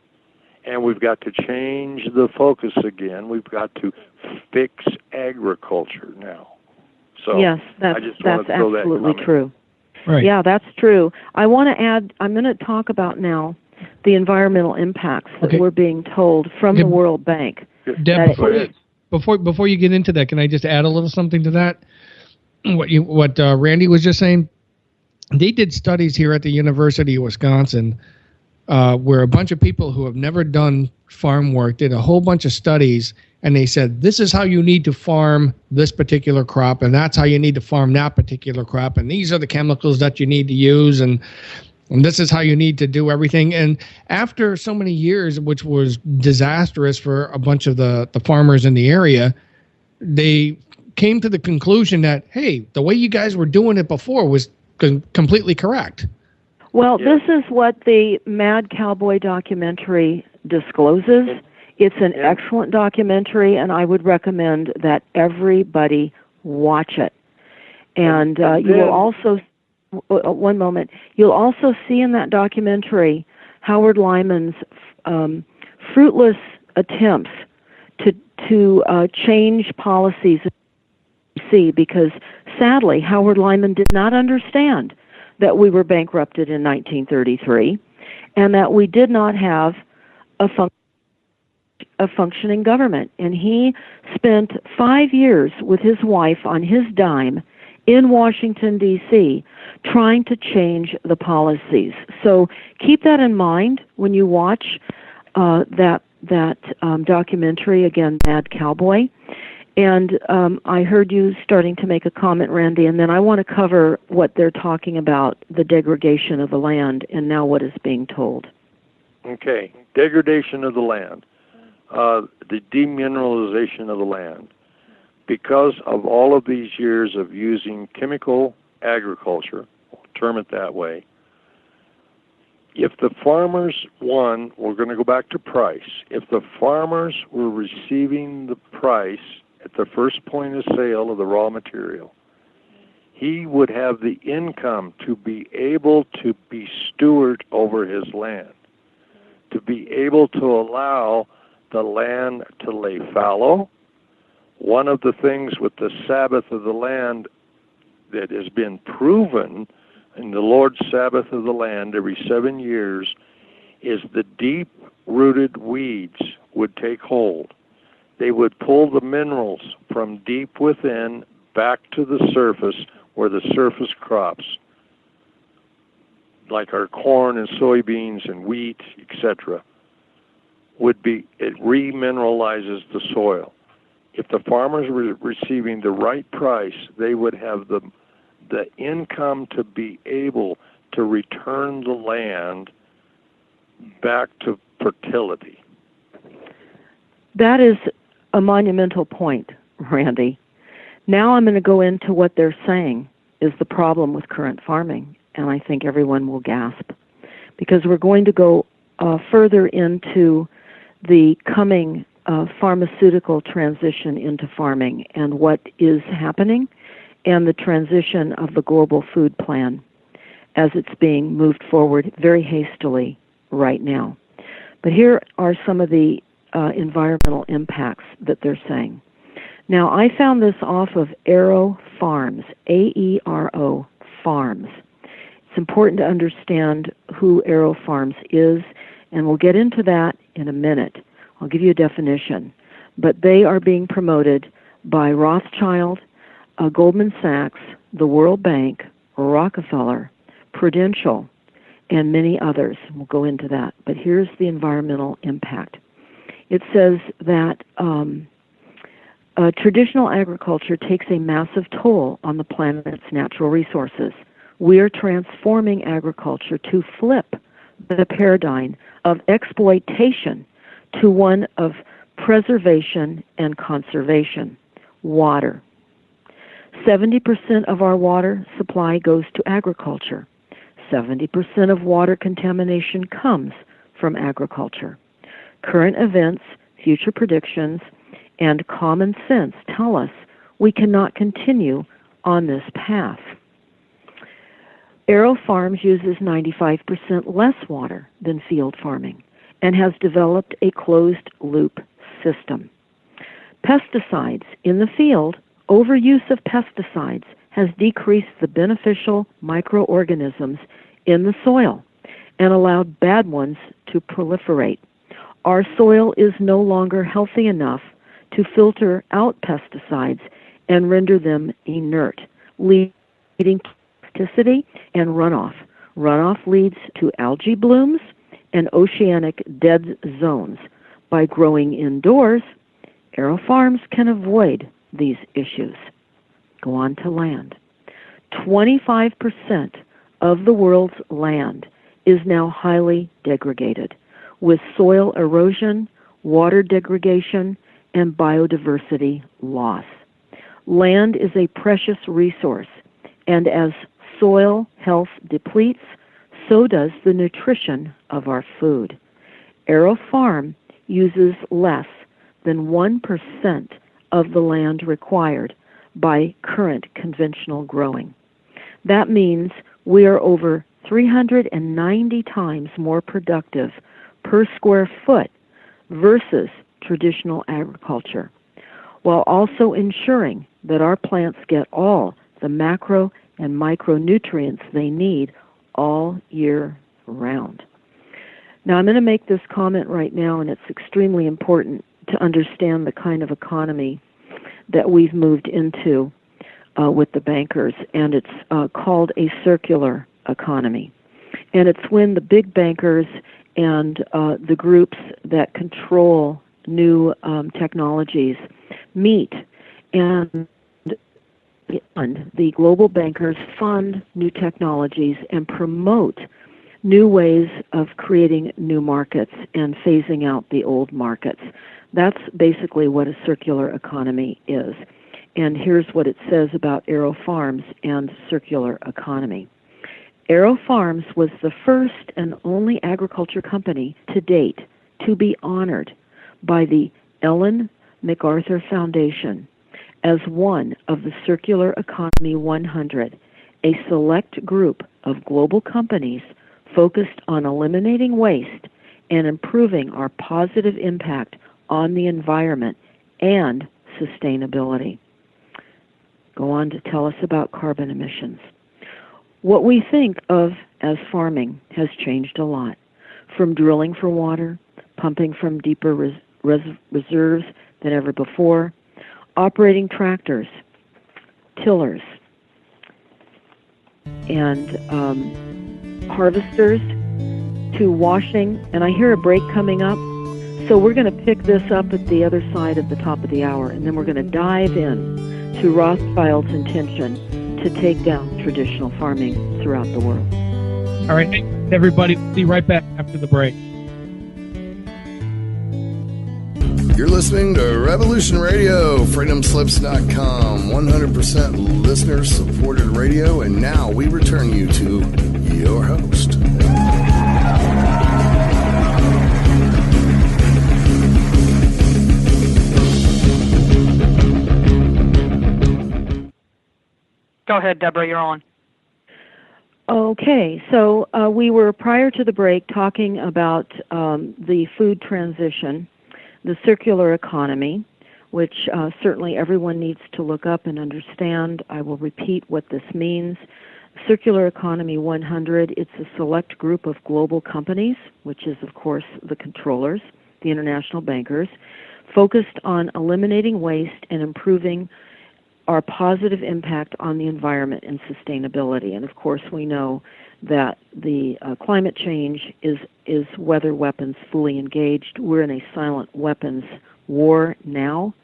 Speaker 4: and we've got to change the focus again. We've got to fix agriculture now. So
Speaker 5: yes, that's absolutely true.
Speaker 3: Right.
Speaker 5: Yeah, that's true. I want to add, I'm going to talk about now the environmental impacts that we're being told from the World Bank.
Speaker 3: Deb, before you get into that, can I just add a little something to that? What Randy was just saying, they did studies here at the University of Wisconsin where a bunch of people who have never done farm work did a whole bunch of studies, and they said, this is how you need to farm this particular crop, and that's how you need to farm that particular crop, and these are the chemicals that you need to use, and this is how you need to do everything. And after so many years, which was disastrous for a bunch of the farmers in the area, they came to the conclusion that, hey, the way you guys were doing it before was completely correct.
Speaker 5: Well, this is what the Mad Cowboy documentary discloses. It's an excellent documentary, and I would recommend that everybody watch it. And you will also, one moment, you'll also see in that documentary Howard Lyman's fruitless attempts to change policies, because sadly Howard Lyman did not understand that we were bankrupted in 1933 and that we did not have a functioning government. And he spent 5 years with his wife on his dime in Washington, D.C., trying to change the policies. So keep that in mind when you watch that documentary, again, Mad Cowboy. And I heard you starting to make a comment, Randy, and then I want to cover what they're talking about, the degradation of the land, and now what is being told.
Speaker 4: Okay, degradation of the land, the demineralization of the land. Because of all of these years of using chemical agriculture, we'll term it that way, if the farmers, we're going to go back to price, if the farmers were receiving the price at the first point of sale of the raw material, he would have the income to be able to be steward over his land, to be able to allow the land to lay fallow. One of the things with the Sabbath of the land that has been proven in the Lord's Sabbath of the land every 7 years is the deep-rooted weeds would take hold. They would pull the minerals from deep within back to the surface, where the surface crops, like our corn and soybeans and wheat, etc., would be, it remineralizes the soil. If the farmers were receiving the right price, they would have the income to be able to return the land back to fertility.
Speaker 5: That is a monumental point, Randy. Now I'm going to go into what they're saying is the problem with current farming, and I think everyone will gasp, because we're going to go further into the coming pharmaceutical transition into farming and what is happening, and the transition of the global food plan as it's being moved forward very hastily right now. But here are some of the environmental impacts that they're saying. Now, I found this off of Aero Farms, A-E-R-O, Farms. It's important to understand who Aero Farms is, and we'll get into that in a minute. I'll give you a definition. But they are being promoted by Rothschild, Goldman Sachs, the World Bank, Rockefeller, Prudential, and many others. We'll go into that. But here's the environmental impact. It says that traditional agriculture takes a massive toll on the planet's natural resources. We are transforming agriculture to flip the paradigm of exploitation to one of preservation and conservation. Water. 70% of our water supply goes to agriculture. 70% of water contamination comes from agriculture. Current events, future predictions, and common sense tell us we cannot continue on this path. Aero Farms uses 95% less water than field farming and has developed a closed-loop system. Pesticides in the field, overuse of pesticides has decreased the beneficial microorganisms in the soil and allowed bad ones to proliferate. Our soil is no longer healthy enough to filter out pesticides and render them inert, leading to toxicity and runoff. Runoff leads to algae blooms and oceanic dead zones. By growing indoors, Aero Farms can avoid these issues. Go on to land. 25% of the world's land is now highly degraded, with soil erosion, water degradation, and biodiversity loss. Land is a precious resource, and as soil health depletes, so does the nutrition of our food. Aero Farm uses less than 1% of the land required by current conventional growing. That means we are over 390 times more productive per square foot versus traditional agriculture, while also ensuring that our plants get all the macro and micronutrients they need all year round. Now, I'm going to make this comment right now, and it's extremely important to understand the kind of economy that we've moved into with the bankers, and it's called a circular economy. And it's when the big bankers and the groups that control new technologies meet, and the global bankers fund new technologies and promote new ways of creating new markets and phasing out the old markets. That's basically what a circular economy is. And here's what it says about Aero Farms and circular economy. Aero Farms was the first and only agriculture company to date to be honored by the Ellen MacArthur Foundation as one of the Circular Economy 100, a select group of global companies focused on eliminating waste and improving our positive impact on the environment and sustainability. Go on to tell us about carbon emissions. What we think of as farming has changed a lot, from drilling for water, pumping from deeper reserves than ever before, operating tractors, tillers, and harvesters, to washing. And I hear a break coming up, so we're going to pick this up at the other side at the top of the hour, and then we're going to dive in to Rothschild's intention to take down traditional farming throughout the world.
Speaker 3: All right, everybody, we'll be right back after the break.
Speaker 1: You're listening to Revolution Radio, freedomslips.com, 100% listener-supported radio, and now we return you to your host.
Speaker 2: Go ahead, Deborah, you're on.
Speaker 5: Okay, so we were, prior to the break, talking about the food transition, the circular economy, which certainly everyone needs to look up and understand. I will repeat what this means. Circular Economy 100, it's a select group of global companies, which is, of course, the controllers, the international bankers, focused on eliminating waste and improving our positive impact on the environment and sustainability. And of course, we know that the climate change is weather weapons fully engaged. We're in a silent weapons war now,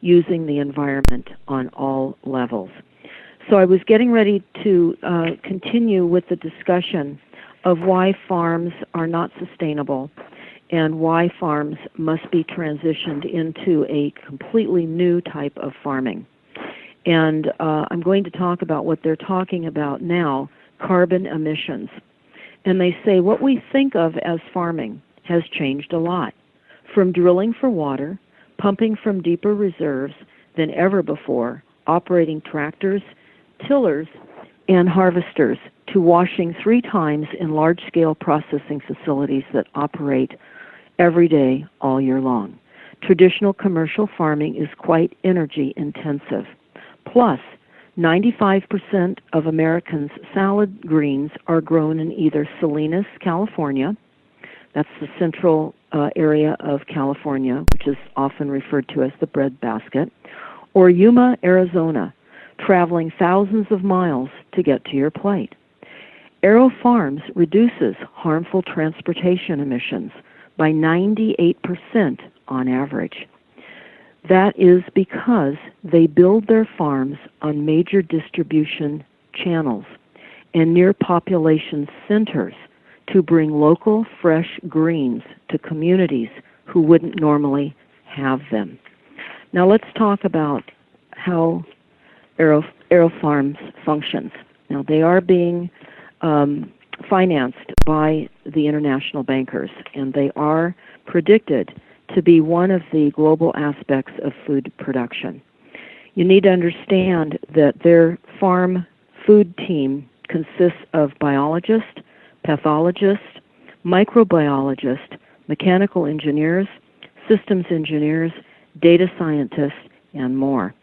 Speaker 5: using the environment on all levels. So I was getting ready to continue with the discussion of why farms are not sustainable and why farms must be transitioned into a completely new type of farming. And I'm going to talk about what they're talking about now, carbon emissions. And they say what we think of as farming has changed a lot, from drilling for water, pumping from deeper reserves than ever before, operating tractors, tillers, and harvesters, to washing 3 times in large-scale processing facilities that operate every day, all year long. Traditional commercial farming is quite energy intensive. Plus, 95% of Americans' salad greens are grown in either Salinas, California, that's the central area of California, which is often referred to as the breadbasket, or Yuma, Arizona, traveling thousands of miles to get to your plate. Aero Farms reduces harmful transportation emissions by 98% on average. That is because they build their farms on major distribution channels and near population centers to bring local fresh greens to communities who wouldn't normally have them. Now let's talk about how Aero Farms functions. Now they are being financed by the international bankers, and they are predicted to be one of the global aspects of food production. You need to understand that their farm food team consists of biologists, pathologists, microbiologists, mechanical engineers, systems engineers, data scientists, and more.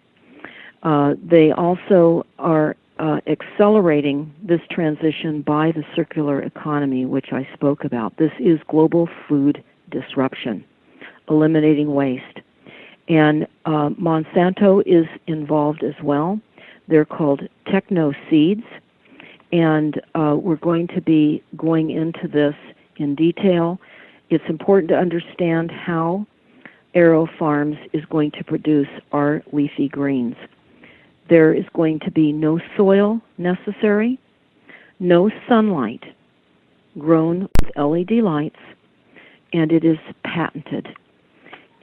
Speaker 5: They also are accelerating this transition by the circular economy, which I spoke about. This is global food disruption, eliminating waste. And Monsanto is involved as well. They're called techno seeds, and we're going to be going into this in detail. It's important to understand how Aero Farms is going to produce our leafy greens. There is going to be no soil necessary, no sunlight, grown with LED lights, and it is patented.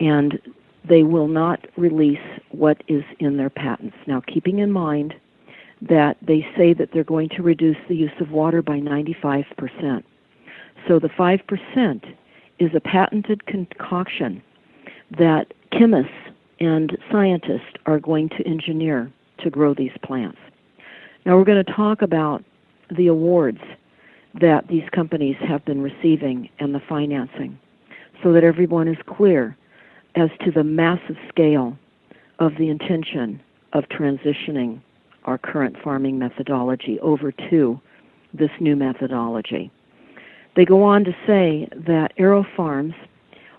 Speaker 5: And they will not release what is in their patents. Now, keeping in mind that they say that they're going to reduce the use of water by 95%. So the 5% is a patented concoction that chemists and scientists are going to engineer to grow these plants. Now we're going to talk about the awards that these companies have been receiving and the financing, so that everyone is clear as to the massive scale of the intention of transitioning our current farming methodology over to this new methodology. They go on to say that Aero Farms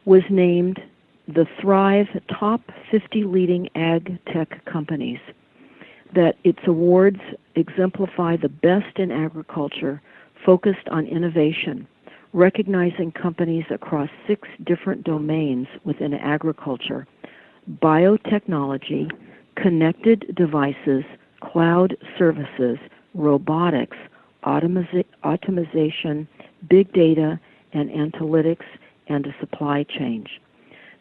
Speaker 5: was named the Thrive Top 50 Leading Ag Tech Companies, that its awards exemplify the best in agriculture focused on innovation, recognizing companies across 6 different domains within agriculture: biotechnology, connected devices, cloud services, robotics, automation, big data, and analytics, and a supply chain.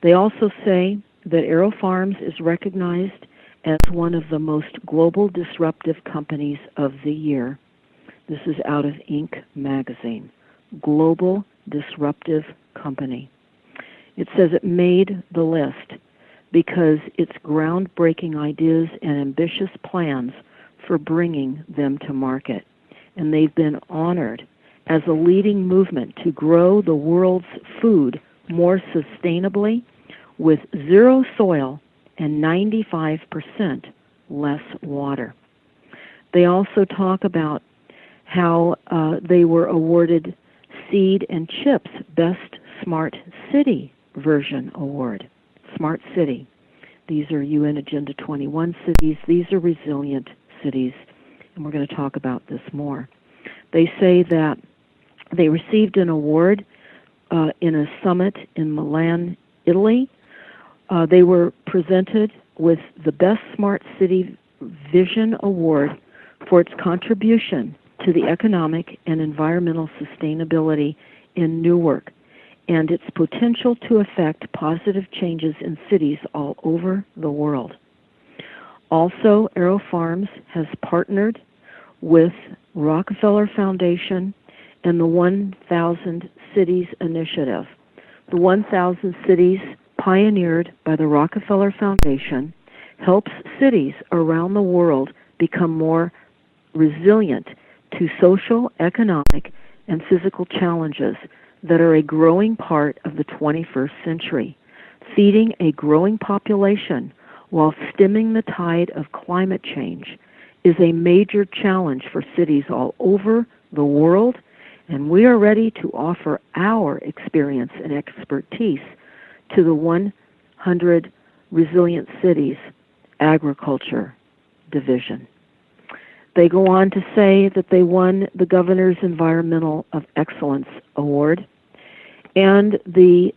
Speaker 5: They also say that Arrow Farms is recognized as one of the most global disruptive companies of the year. This is out of Inc. magazine. Global disruptive company. It says it made the list because its groundbreaking ideas and ambitious plans for bringing them to market. And they've been honored as a leading movement to grow the world's food more sustainably with zero soil and 95% less water. They also talk about how they were awarded Seed and Chips Best Smart City Version Award. Smart City. These are UN Agenda 21 cities. These are resilient cities, and we're going to talk about this more. They say that they received an award in a summit in Milan, Italy. They were presented with the Best Smart City Vision Award for its contribution to the economic and environmental sustainability in Newark and its potential to affect positive changes in cities all over the world. Also, Arrow Farms has partnered with Rockefeller Foundation and the 1,000 Cities Initiative. The 1,000 Cities, pioneered by the Rockefeller Foundation, helps cities around the world become more resilient to social, economic, and physical challenges that are a growing part of the 21st century. Feeding a growing population while stemming the tide of climate change is a major challenge for cities all over the world, and we are ready to offer our experience and expertise to the 100 Resilient Cities Agriculture Division. They go on to say that they won the Governor's Environmental of Excellence Award and the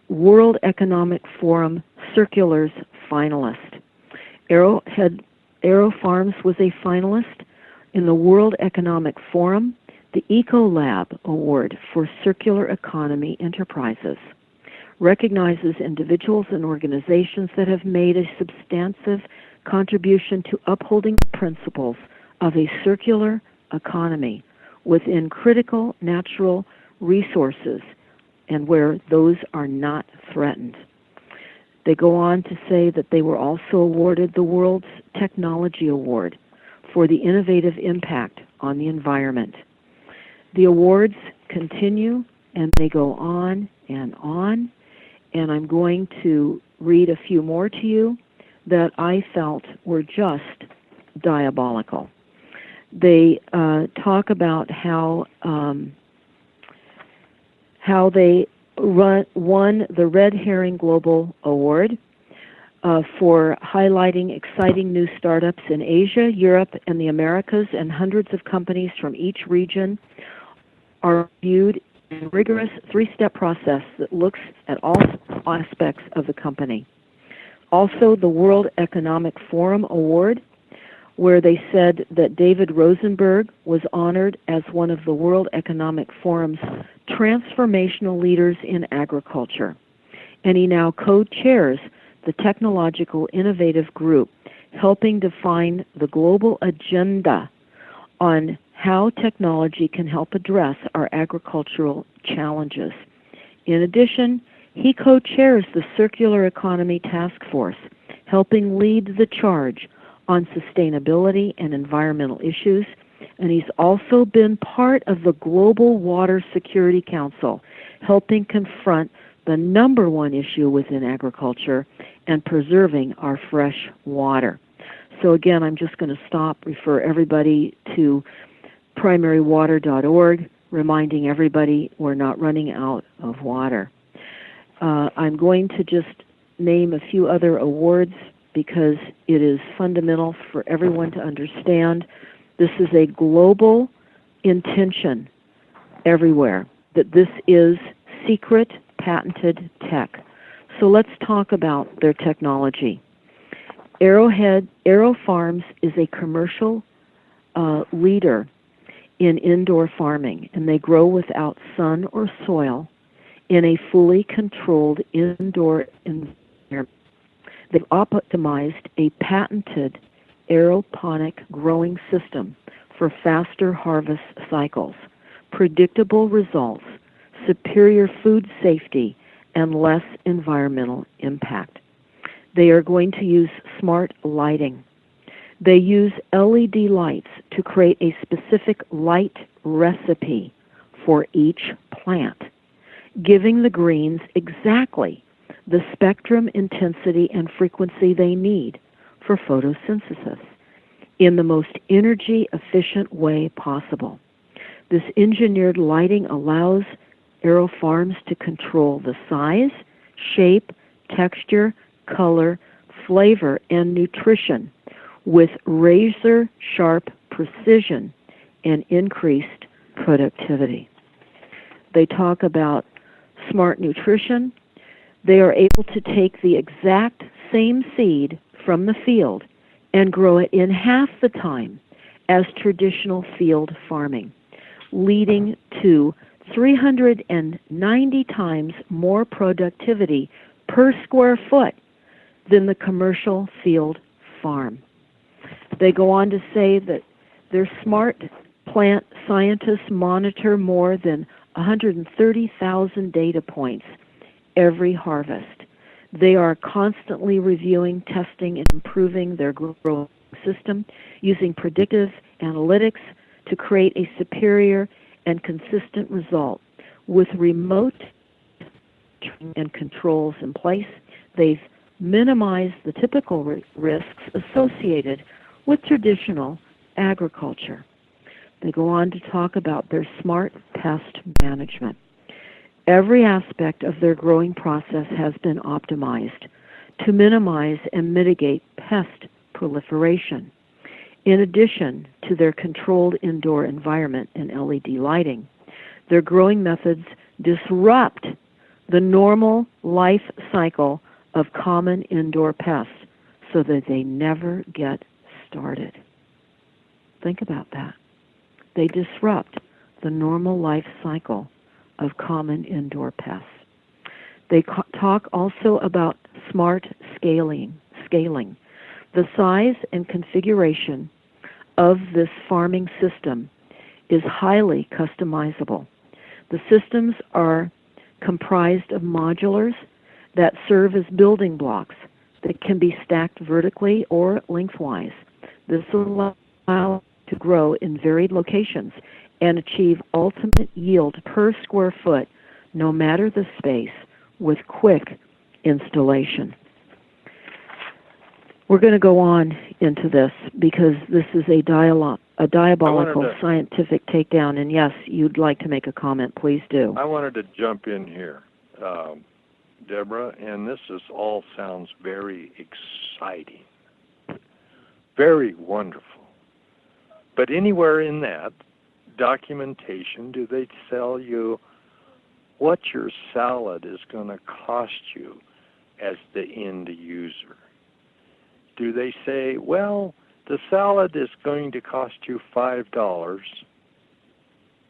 Speaker 5: World Economic Forum Circulars finalist. Arrow Farms was a finalist in the World Economic Forum, the Ecolab Award for Circular Economy Enterprises. Recognizes individuals and organizations that have made a substantive contribution to upholding the principles of a circular economy within critical natural resources and where those are not threatened. They go on to say that they were also awarded the World's Technology Award for the innovative impact on the environment. The awards continue and they go on, and I'm going to read a few more to you that I felt were just diabolical. They talk about how they won the Red Herring Global Award for highlighting exciting new startups in Asia, Europe, and the Americas, and hundreds of companies from each region are viewed in a rigorous three-step process that looks at all aspects of the company. Also, the World Economic Forum Award, where they said that David Rosenberg was honored as one of the World Economic Forum's transformational leaders in agriculture. And he now co-chairs the Technological Innovative Group, helping define the global agenda on how technology can help address our agricultural challenges. In addition, he co-chairs the Circular Economy Task Force, helping lead the charge on sustainability and environmental issues, and he's also been part of the Global Water Security Council, helping confront the number one issue within agriculture and preserving our fresh water. So again, I'm just going to stop, refer everybody to primarywater.org, reminding everybody we're not running out of water. I'm going to just name a few other awards because it is fundamental for everyone to understand this is a global intention everywhere, that this is secret patented tech. So let's talk about their technology. Arrow Farms is a commercial leader in indoor farming, and they grow without sun or soil in a fully controlled indoor environment. They've optimized a patented aeroponic growing system for faster harvest cycles, predictable results, superior food safety, and less environmental impact. They are going to use smart lighting. They use LED lights to create a specific light recipe for each plant, giving the greens exactly the spectrum, intensity, and frequency they need for photosynthesis in the most energy-efficient way possible. This engineered lighting allows AeroFarms to control the size, shape, texture, color, flavor, and nutrition with razor-sharp precision and increased productivity. They talk about smart nutrition. They are able to take the exact same seed from the field and grow it in half the time as traditional field farming, leading to 390 times more productivity per square foot than the commercial field farm. They go on to say that their smart plant scientists monitor more than 130,000 data points every harvest. They are constantly reviewing, testing, and improving their growing system using predictive analytics to create a superior and consistent result. With remote and controls in place, they've minimized the typical risks associated with traditional agriculture. They go on to talk about their smart pest management. Every aspect of their growing process has been optimized to minimize and mitigate pest proliferation. In addition to their controlled indoor environment and LED lighting, their growing methods disrupt the normal life cycle of common indoor pests so that they never get started. Think about that. They disrupt the normal life cycle of common indoor pests. They talk also about smart scaling. The size and configuration of this farming system is highly customizable. The systems are comprised of modulars that serve as building blocks that can be stacked vertically or lengthwise. This allows to grow in varied locations and achieve ultimate yield per square foot, no matter the space, with quick installation. We're going to go on into this because this is a diabolical scientific takedown. And yes, you'd like to make a comment, please do.
Speaker 4: I wanted to jump in here, Deborah, and this all sounds very exciting, very wonderful. But anywhere in that documentation, do they tell you what your salad is going to cost you as the end user? Do they say, well, the salad is going to cost you $5,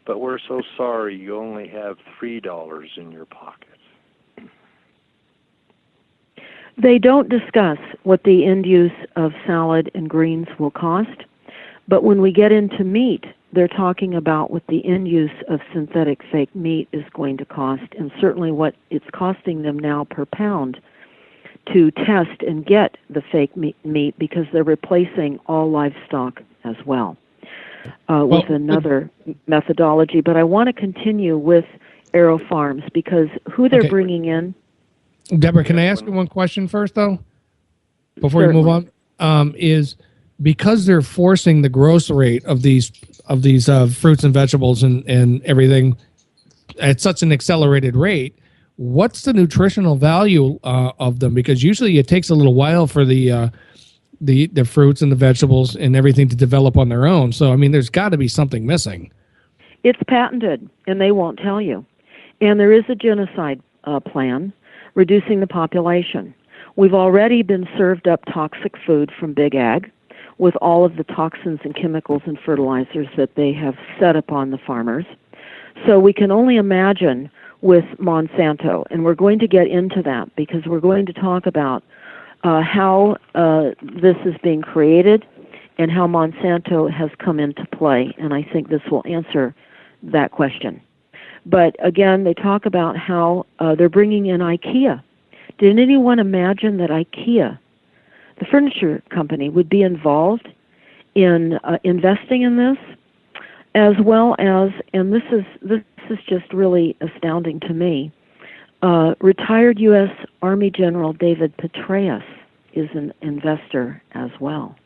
Speaker 4: but we're so sorry you only have $3 in your pocket?
Speaker 5: They don't discuss what the end use of salad and greens will cost, but when we get into meat, they're talking about what the end use of synthetic fake meat is going to cost, and certainly what it's costing them now per pound to test and get the fake meat because they're replacing all livestock as well with another methodology. But I want to continue with AeroFarms because who they're bringing in.
Speaker 3: Deborah, can I ask you one question first, though, before
Speaker 5: Certainly.
Speaker 3: you move on? Is because they're forcing the growth rate of these fruits and vegetables and everything at such an accelerated rate, what's the nutritional value of them? Because usually it takes a little while for the fruits and the vegetables and everything to develop on their own. So, I mean, there's got to be something missing.
Speaker 5: It's patented, and they won't tell you. And there is a genocide plan reducing the population. We've already been served up toxic food from Big Ag with all of the toxins and chemicals and fertilizers that they have set upon the farmers. So we can only imagine with Monsanto, and we're going to get into that because we're going to talk about how this is being created and how Monsanto has come into play, and I think this will answer that question. But again, they talk about how they're bringing in IKEA. Did anyone imagine that IKEA, the furniture company, would be involved in investing in this, as well as, and this is just really astounding to me, retired U.S. Army General David Petraeus is an investor as well.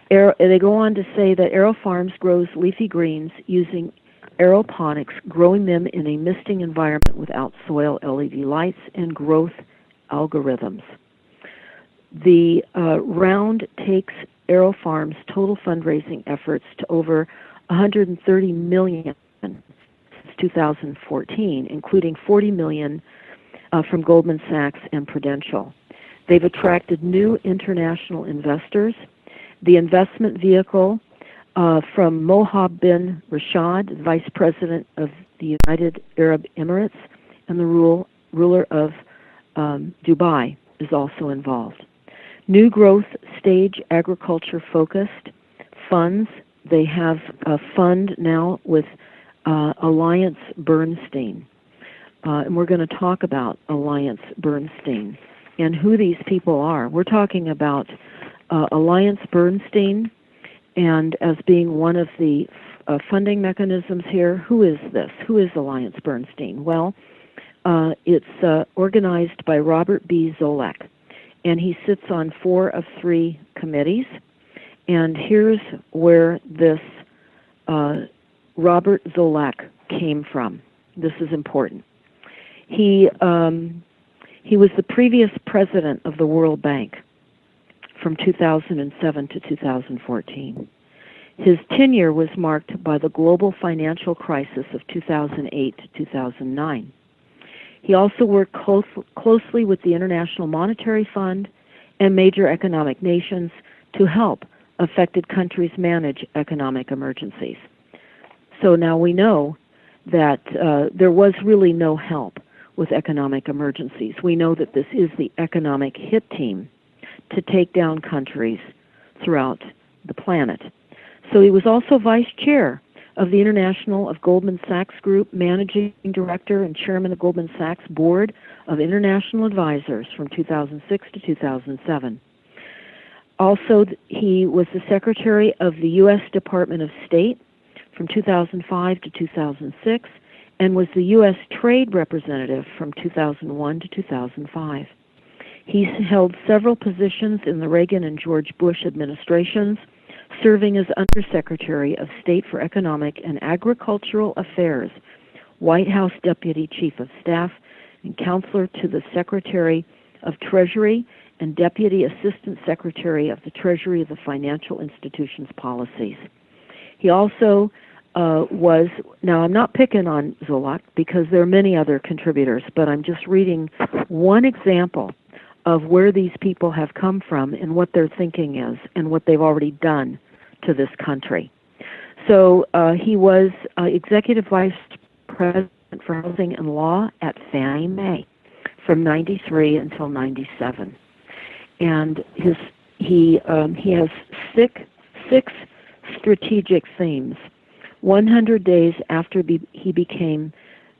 Speaker 5: They go on to say that AeroFarms grows leafy greens using aeroponics, growing them in a misting environment without soil, LED lights, and growth algorithms. The round takes AeroFarms' total fundraising efforts to over $130 million since 2014, including $40 million from Goldman Sachs and Prudential. They've attracted new international investors. The investment vehicle from Mohab bin Rashid, Vice President of the United Arab Emirates, and the ruler of Dubai, is also involved. New growth stage agriculture-focused funds. They have a fund now with Alliance Bernstein. And we're going to talk about Alliance Bernstein and who these people are. We're talking about Alliance Bernstein, and as being one of the funding mechanisms here, who is this? Who is Alliance Bernstein? Well, it's organized by Robert B. Zoellick, and he sits on 4 of 3 committees. And here's where this Robert Zoellick came from. This is important. He was the previous president of the World Bank from 2007 to 2014. His tenure was marked by the global financial crisis of 2008 to 2009. He also worked closely with the International Monetary Fund and major economic nations to help affected countries manage economic emergencies. So now we know that there was really no help with economic emergencies. We know that this is the economic hit team to take down countries throughout the planet. So he was also vice chair of the International of Goldman Sachs Group, managing director and chairman of Goldman Sachs Board of International Advisors from 2006 to 2007. Also, he was the secretary of the U.S. Department of State from 2005 to 2006 and was the U.S. Trade Representative from 2001 to 2005. He's held several positions in the Reagan and George Bush administrations, serving as Undersecretary of State for Economic and Agricultural Affairs, White House Deputy Chief of Staff, and Counselor to the Secretary of Treasury and Deputy Assistant Secretary of the Treasury of the Financial Institutions Policies. He also was, now I'm not picking on Zoellick because there are many other contributors, but I'm just reading one example of where these people have come from and what their thinking is and what they've already done to this country. So he was Executive Vice President for Housing and Law at Fannie Mae from 93 until 97. And he has six strategic themes. 100 days after he became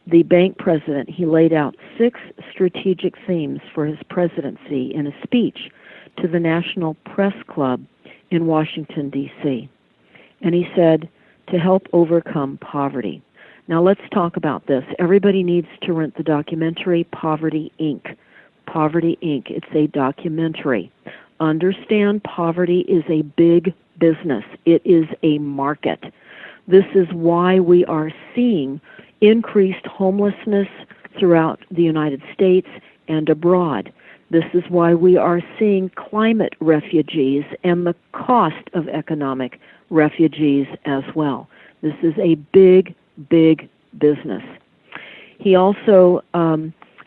Speaker 5: the bank president, he laid out 6 strategic themes for his presidency in a speech to the National Press Club in Washington, D.C. And he said, to help overcome poverty. Now let's talk about this. Everybody needs to rent the documentary Poverty, Inc. Poverty, Inc. It's a documentary. Understand, poverty is a big business. It is a market. This is why we are seeing increased homelessness throughout the United States and abroad. This is why we are seeing climate refugees and the cost of economic refugees as well. This is a big, big business. He also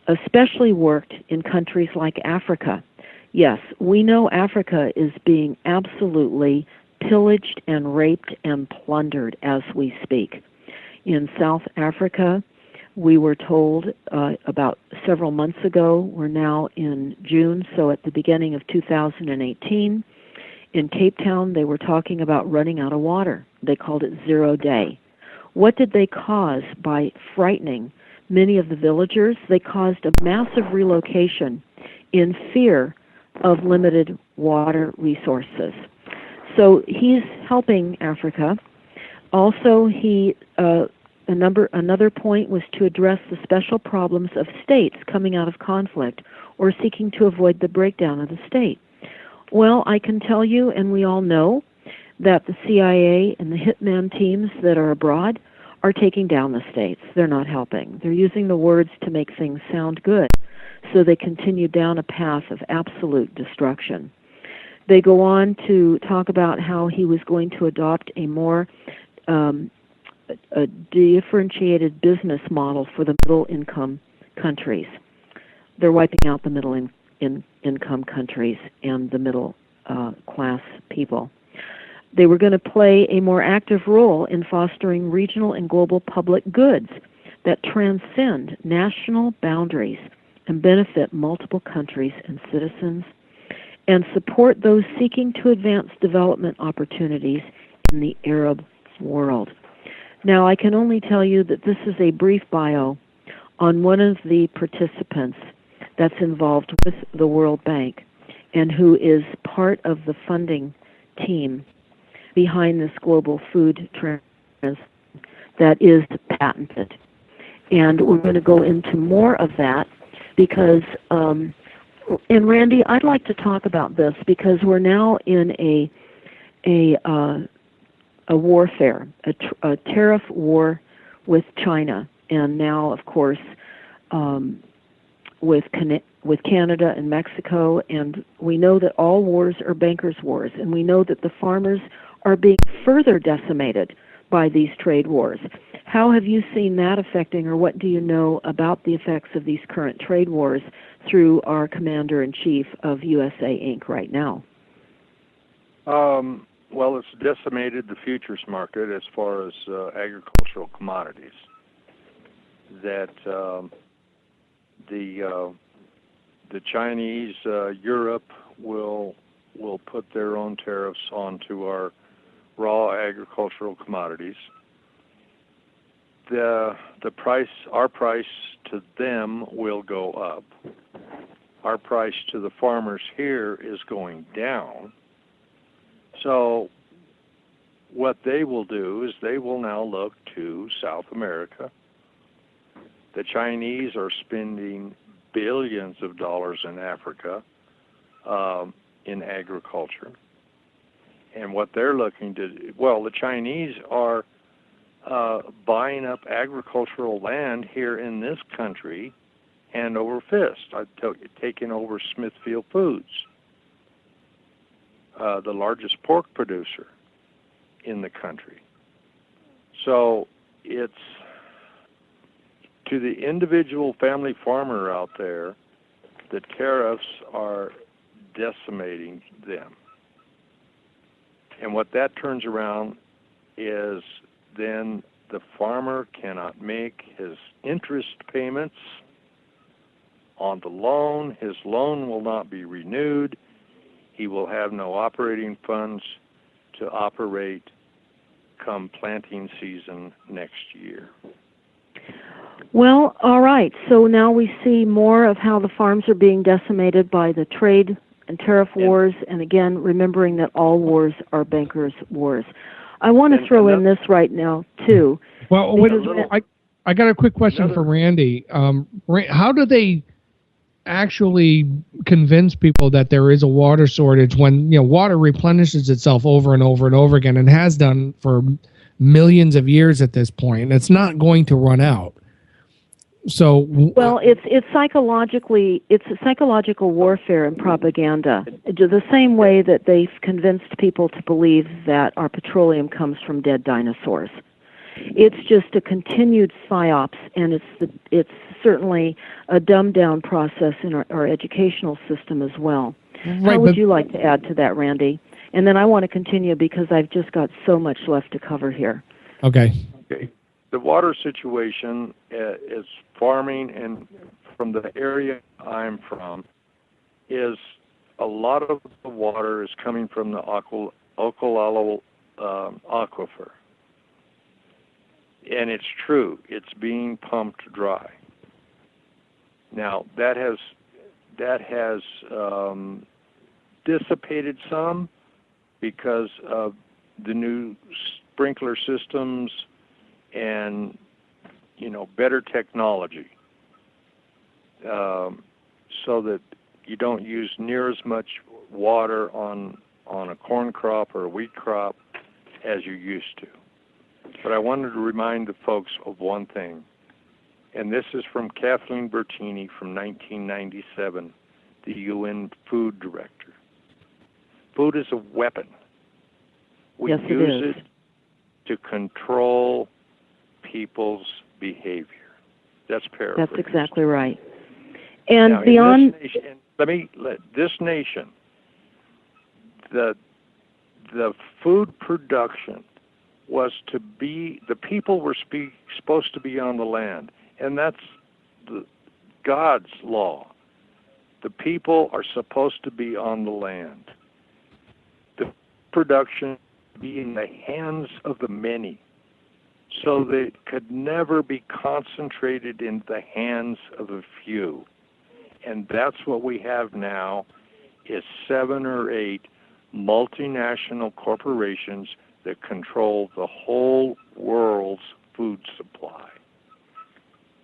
Speaker 5: especially worked in countries like Africa. Yes, we know Africa is being absolutely pillaged and raped and plundered as we speak. In South Africa, We were told about several months ago, we're now in June, so at the beginning of 2018, in Cape Town, they were talking about running out of water. They called it 0 day. What did they cause by frightening many of the villagers? They caused a massive relocation in fear of limited water resources. So he's helping Africa. Also, another point was to address the special problems of states coming out of conflict or seeking to avoid the breakdown of the state. Well, I can tell you, and we all know, that the CIA and the hitman teams that are abroad are taking down the states. They're not helping. They're using the words to make things sound good, so they continue down a path of absolute destruction. They go on to talk about how he was going to adopt a more a differentiated business model for the middle-income countries. They're wiping out the middle-income countries and the middle-class people. They were going to play a more active role in fostering regional and global public goods that transcend national boundaries and benefit multiple countries and citizens, and support those seeking to advance development opportunities in the Arab world. Now, I can only tell you that this is a brief bio on one of the participants that's involved with the World Bank and who is part of the funding team behind this global food trend that is patented. And we're going to go into more of that because, and Randy, I'd like to talk about this because we're now in a warfare, a tariff war with China, and now, of course, with Canada and Mexico, and we know that all wars are bankers' wars, and we know that the farmers are being further decimated by these trade wars. How have you seen that affecting, or what do you know about the effects of these current trade wars through our Commander-in-Chief of USA Inc. right now?
Speaker 4: Well, it's decimated the futures market as far as agricultural commodities. That the Chinese, Europe will put their own tariffs onto our raw agricultural commodities. The price, our price to them will go up. Our price to the farmers here is going down. So what they will do is they will now look to South America. The Chinese are spending billions of dollars in Africa in agriculture. And what they're looking to do, well, the Chinese are buying up agricultural land here in this country hand over fist. I've taken over Smithfield Foods, the largest pork producer in the country. So it's to the individual family farmer out there, the tariffs are decimating them. And what that turns around is then the farmer cannot make his interest payments on the loan. His loan will not be renewed. He will have no operating funds to operate come planting season next year.
Speaker 5: Well, all right. So now we see more of how the farms are being decimated by the trade and tariff wars, and again, remembering that all wars are bankers' wars. I want to throw in this right now, too.
Speaker 3: Well, I got a quick question for Randy. How do they actually convince people that there is a water shortage when water replenishes itself over and over and over again and has done for millions of years at this point, and it's not going to run out? So
Speaker 5: well, it's a psychological warfare and propaganda. The same way that they've convinced people to believe that our petroleum comes from dead dinosaurs. It's just a continued psyops, and it's certainly a dumbed-down process in our educational system as well. Right, how would you like to add to that, Randy? And then I want to continue because I've just got so much left to cover here.
Speaker 3: Okay.
Speaker 4: the water situation is farming, and from the area I'm from, is a lot of the water is coming from the Occolalo aquifer. And it's true, it's being pumped dry. Now, that has dissipated some because of the new sprinkler systems and, better technology, so that you don't use near as much water on a corn crop or a wheat crop as you used to. But I wanted to remind the folks of one thing, and this is from Kathleen Bertini from 1997, the UN Food Director. Food is a weapon. We
Speaker 5: yes,
Speaker 4: use it to control people's behavior. That's paraphrased.
Speaker 5: That's exactly right. And
Speaker 4: now,
Speaker 5: beyond...
Speaker 4: this nation, the food production was to be, the people were supposed to be on the land, and that's God's law. The people are supposed to be on the land. The production be in the hands of the many, so that it could never be concentrated in the hands of a few. And that's what we have now, is 7 or 8 multinational corporations that control the whole world's food supply.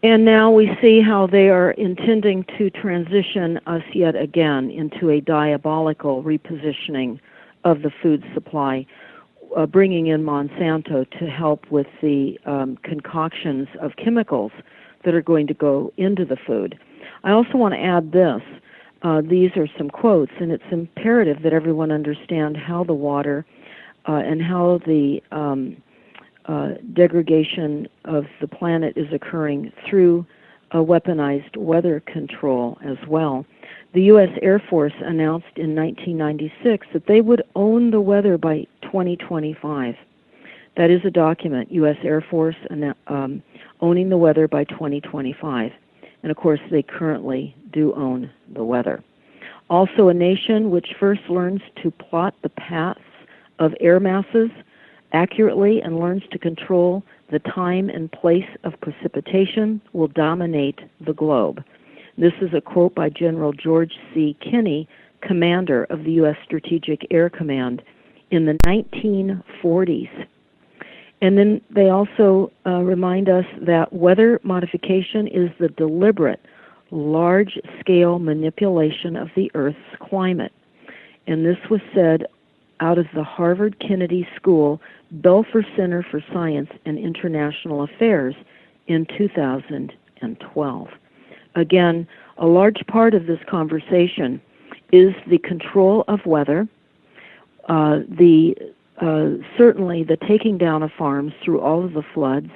Speaker 5: And now we see how they are intending to transition us yet again into a diabolical repositioning of the food supply, bringing in Monsanto to help with the concoctions of chemicals that are going to go into the food. I also want to add this. These are some quotes, and it's imperative that everyone understand how the water and how the degradation of the planet is occurring through weaponized weather control as well. The U.S. Air Force announced in 1996 that they would own the weather by 2025. That is a document, U.S. Air Force owning the weather by 2025. And of course, they currently do own the weather. Also, a nation which first learns to plot the paths of air masses accurately and learns to control the time and place of precipitation will dominate the globe. This is a quote by General George C. Kinney, commander of the U.S. Strategic Air Command in the 1940s. And then they also remind us that weather modification is the deliberate, large-scale manipulation of the Earth's climate. And this was said out of the Harvard Kennedy School Belfer Center for Science and International Affairs in 2012. Again, a large part of this conversation is the control of weather, certainly the taking down of farms through all of the floods,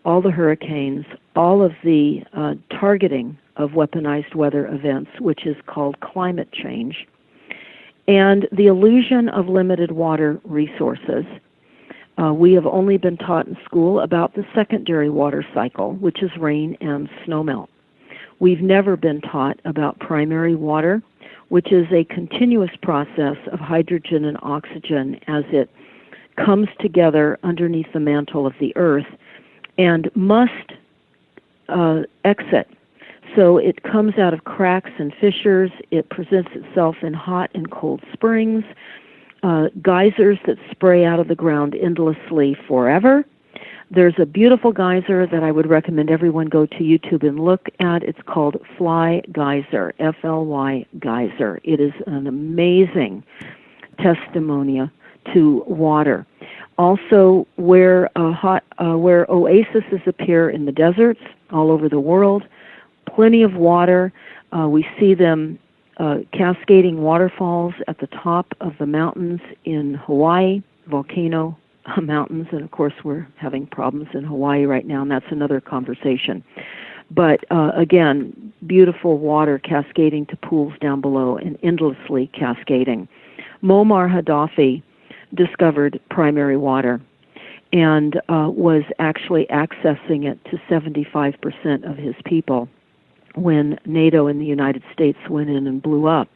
Speaker 5: all the hurricanes, all of the targeting of weaponized weather events, which is called climate change, and the illusion of limited water resources. We have only been taught in school about the secondary water cycle, which is rain and snowmelt. We've never been taught about primary water, which is a continuous process of hydrogen and oxygen as it comes together underneath the mantle of the earth and must exit. So it comes out of cracks and fissures. It presents itself in hot and cold springs, geysers that spray out of the ground endlessly forever. There's a beautiful geyser that I would recommend everyone go to YouTube and look at. It's called Fly Geyser, F-L-Y Geyser. It is an amazing testimony to water. Also, where oases appear in the deserts all over the world, plenty of water. We see them cascading waterfalls at the top of the mountains in Hawaii, volcano mountains, and of course we're having problems in Hawaii right now, and that's another conversation. But again, beautiful water cascading to pools down below and endlessly cascading. Muammar Gaddafi discovered primary water, and was actually accessing it to 75% of his people when NATO and the United States went in and blew up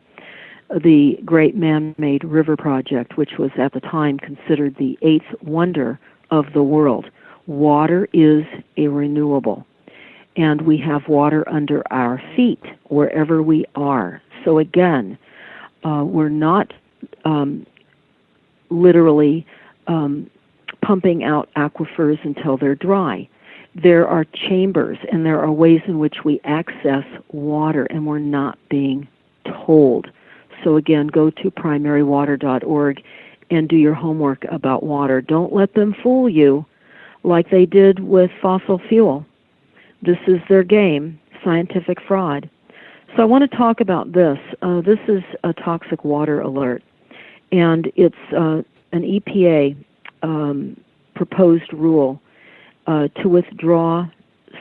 Speaker 5: the Great Man-Made River Project, which was at the time considered the eighth wonder of the world. Water is a renewable, and we have water under our feet wherever we are. So again, we're not literally pumping out aquifers until they're dry. There are chambers, and there are ways in which we access water, and we're not being told. So again, go to primarywater.org and do your homework about water. Don't let them fool you like they did with fossil fuel. This is their game, scientific fraud. So I want to talk about this. This is a toxic water alert, and it's an EPA proposed rule to withdraw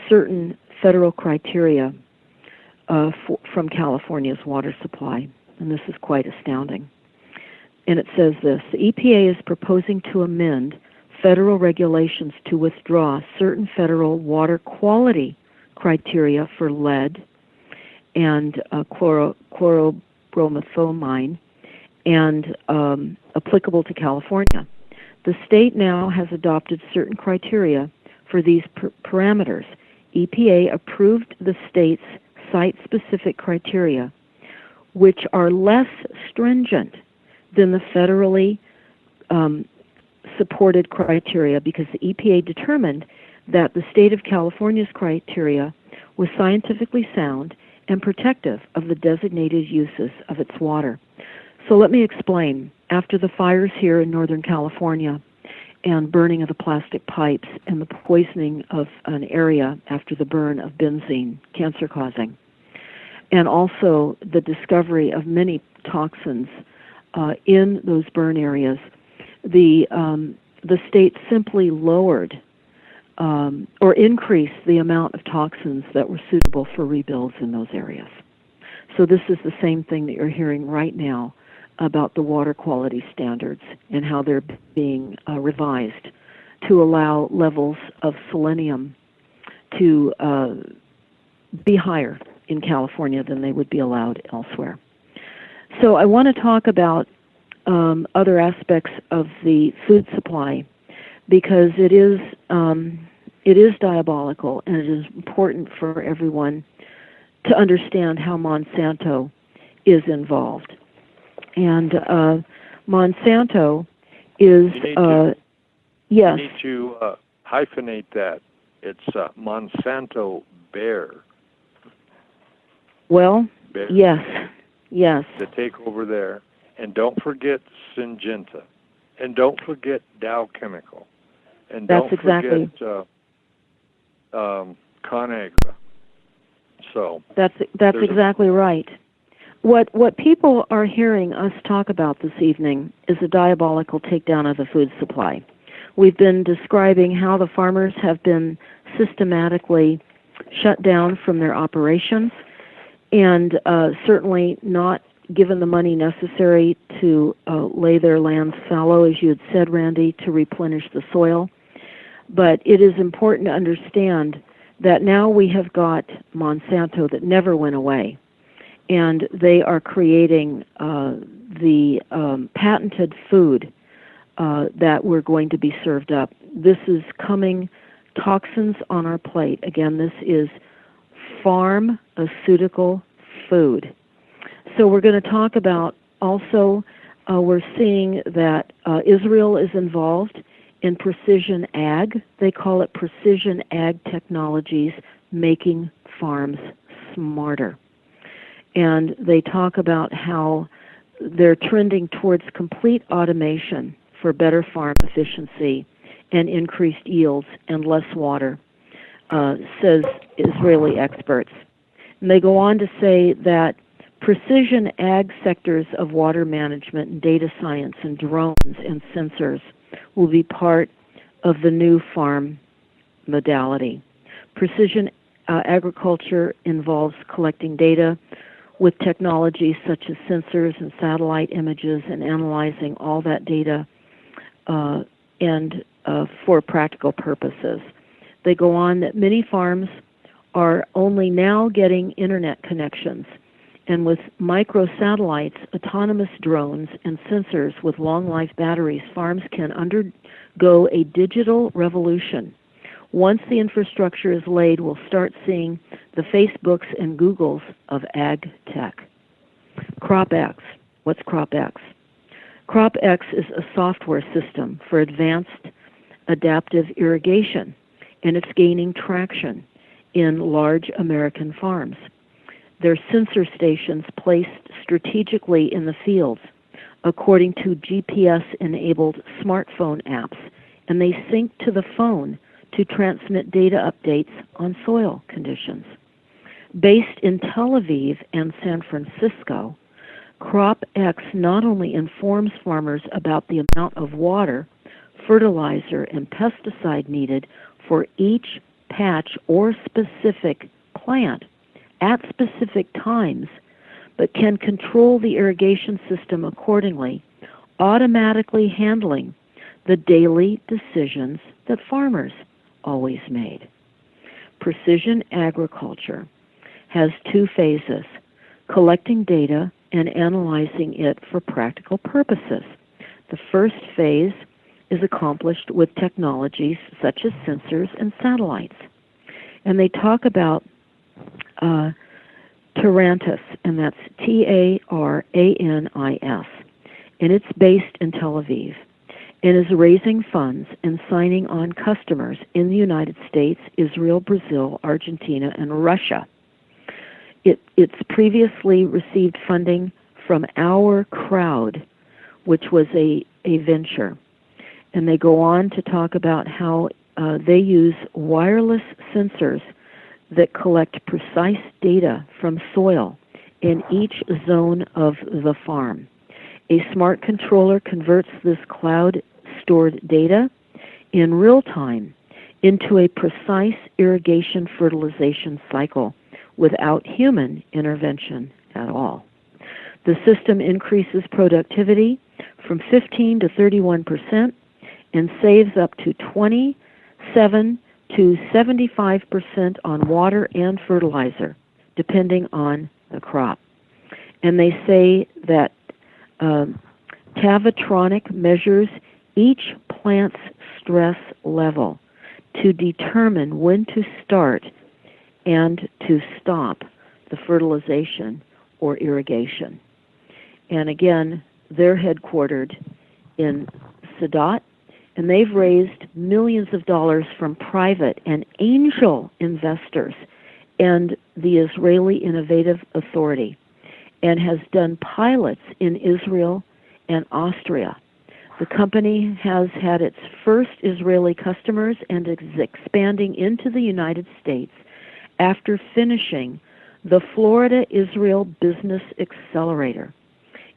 Speaker 5: certain federal criteria from California's water supply. And this is quite astounding. And it says this: the EPA is proposing to amend federal regulations to withdraw certain federal water quality criteria for lead and chlorobromethylmine and applicable to California. The state now has adopted certain criteria for these parameters. EPA approved the state's site-specific criteria, which are less stringent than the federally supported criteria, because the EPA determined that the state of California's criteria was scientifically sound and protective of the designated uses of its water. So let me explain. After the fires here in Northern California and burning of the plastic pipes and the poisoning of an area after the burn of benzene, cancer-causing, and also the discovery of many toxins in those burn areas, the state simply lowered or increased the amount of toxins that were suitable for rebuilds in those areas. So this is the same thing that you're hearing right now about the water quality standards and how they're being revised to allow levels of selenium to be higher in California than they would be allowed elsewhere. So I want to talk about other aspects of the food supply, because it is diabolical, and it is important for everyone to understand how Monsanto is involved. And Monsanto is yes.
Speaker 4: You need to hyphenate that. It's Monsanto Bear.
Speaker 5: Well,
Speaker 4: Bear.
Speaker 5: Yes.
Speaker 4: The takeover there. And don't forget Syngenta. And don't forget Dow Chemical. And
Speaker 5: That's
Speaker 4: don't
Speaker 5: exactly.
Speaker 4: forget ConAgra. So
Speaker 5: that's exactly right. What people are hearing us talk about this evening is a diabolical takedown of the food supply. We've been describing how the farmers have been systematically shut down from their operations, and certainly not given the money necessary to lay their lands fallow, as you had said, Randy, to replenish the soil. But it is important to understand that now we have got Monsanto that never went away, and they are creating the patented food that we're going to be served up. This is coming toxins on our plate. Again, this is pharmaceutical food. So we're going to talk about also, we're seeing that Israel is involved in precision ag. They call it precision ag technologies, making farms smarter. And they talk about how they're trending towards complete automation for better farm efficiency and increased yields and less water, says Israeli experts. And they go on to say that precision ag sectors of water management and data science and drones and sensors will be part of the new farm modality. Precision agriculture involves collecting data with technologies such as sensors and satellite images and analyzing all that data and for practical purposes. They go on that many farms are only now getting internet connections, and with microsatellites, autonomous drones, and sensors with long-life batteries, farms can undergo a digital revolution. Once the infrastructure is laid, we'll start seeing the Facebooks and Googles of ag tech. CropX. What's CropX? CropX is a software system for advanced adaptive irrigation, and it's gaining traction in large American farms. They're sensor stations placed strategically in the fields according to GPS-enabled smartphone apps, and they sync to the phone to transmit data updates on soil conditions. Based in Tel Aviv and San Francisco, CropX not only informs farmers about the amount of water, fertilizer, and pesticide needed for each patch or specific plant at specific times, but can control the irrigation system accordingly, automatically handling the daily decisions that farmers always made. Precision agriculture has two phases: collecting data and analyzing it for practical purposes. The first phase is accomplished with technologies such as sensors and satellites. And they talk about Tavares, and that's Taranis, and it's based in Tel Aviv, and is raising funds and signing on customers in the United States, Israel, Brazil, Argentina, and Russia. It's previously received funding from Our Crowd, which was a venture. And they go on to talk about how they use wireless sensors that collect precise data from soil in each zone of the farm. A smart controller converts this cloud-stored data in real time into a precise irrigation fertilization cycle without human intervention at all. The system increases productivity from 15 to 31% and saves up to 27 to 75% on water and fertilizer, depending on the crop. And they say that Tavatronic measures each plant's stress level to determine when to start and to stop the fertilization or irrigation. And again, they're headquartered in Sadat, and they've raised millions of dollars from private and angel investors and the Israeli Innovative Authority, and has done pilots in Israel and Austria. The company has had its first Israeli customers and is expanding into the United States after finishing the Florida-Israel Business Accelerator.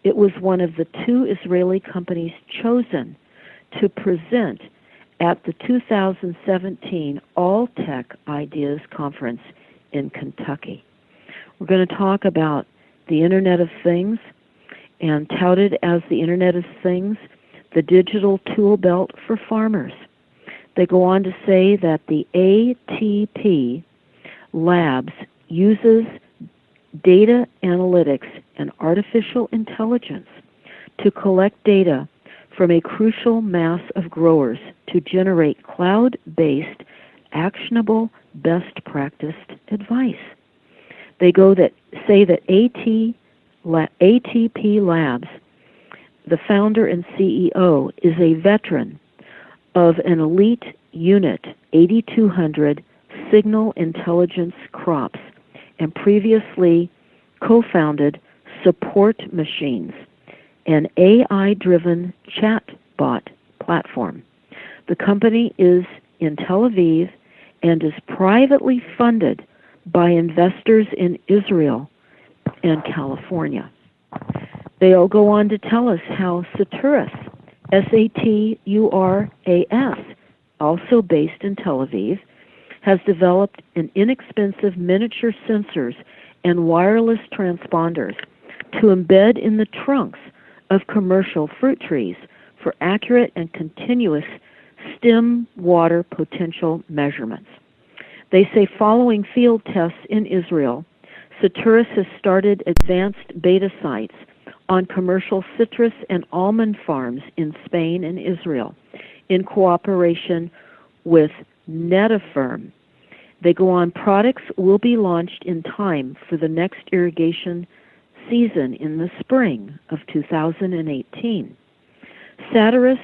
Speaker 5: It was one of the 2 Israeli companies chosen to present at the 2017 All Tech Ideas Conference in Kentucky. We're going to talk about the Internet of Things, and touted as the Internet of Things, the digital tool belt for farmers. They go on to say that the ATP Labs uses data analytics and artificial intelligence to collect data from a crucial mass of growers to generate cloud-based, actionable, best practice advice. They say that ATP Labs, the founder and CEO, is a veteran of an elite unit, 8200 signal intelligence crops, and previously co-founded Support Machines, an AI-driven chatbot platform. The company is in Tel Aviv and is privately funded by investors in Israel and California. They'll go on to tell us how Saturas, Saturas, also based in Tel Aviv, has developed an inexpensive miniature sensors and wireless transponders to embed in the trunks of commercial fruit trees for accurate and continuous stem water potential measurements. They say following field tests in Israel, Tavares has started advanced beta sites on commercial citrus and almond farms in Spain and Israel in cooperation with Netafirm. They go on, products will be launched in time for the next irrigation season in the spring of 2018. Tavares,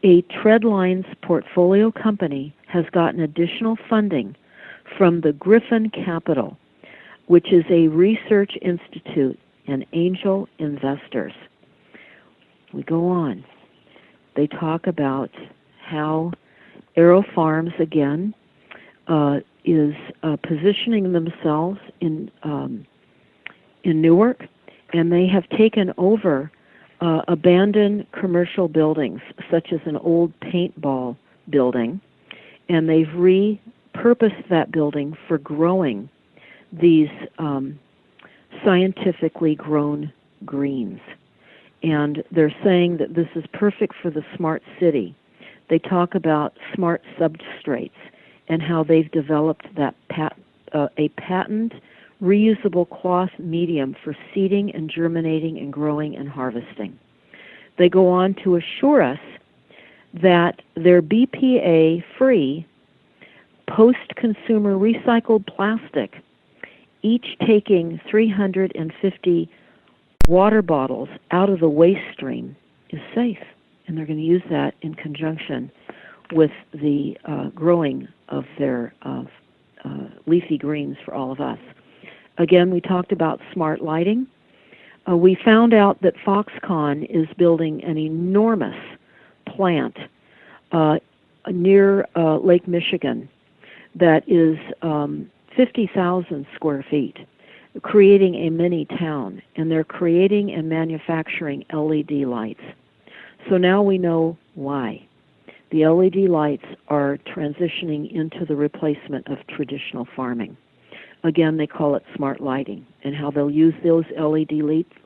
Speaker 5: a Treadlines portfolio company, has gotten additional funding from the Griffin Capital, which is a research institute and angel investors. We go on. They talk about how Aero Farms, again, is positioning themselves in Newark, and they have taken over abandoned commercial buildings, such as an old paintball building, and they've repurposed that building for growing these scientifically grown greens. And they're saying that this is perfect for the smart city. They talk about smart substrates and how they've developed that a patent reusable cloth medium for seeding and germinating and growing and harvesting. They go on to assure us that their BPA-free post-consumer recycled plastic, each taking 350 water bottles out of the waste stream, is safe. And they're going to use that in conjunction with the growing of their leafy greens for all of us. Again, we talked about smart lighting. We found out that Foxconn is building an enormous plant near Lake Michigan that is 50,000 square feet, creating a mini town, and they're creating and manufacturing LED lights. So now we know why. The LED lights are transitioning into the replacement of traditional farming. Again, they call it smart lighting, and how they'll use those LED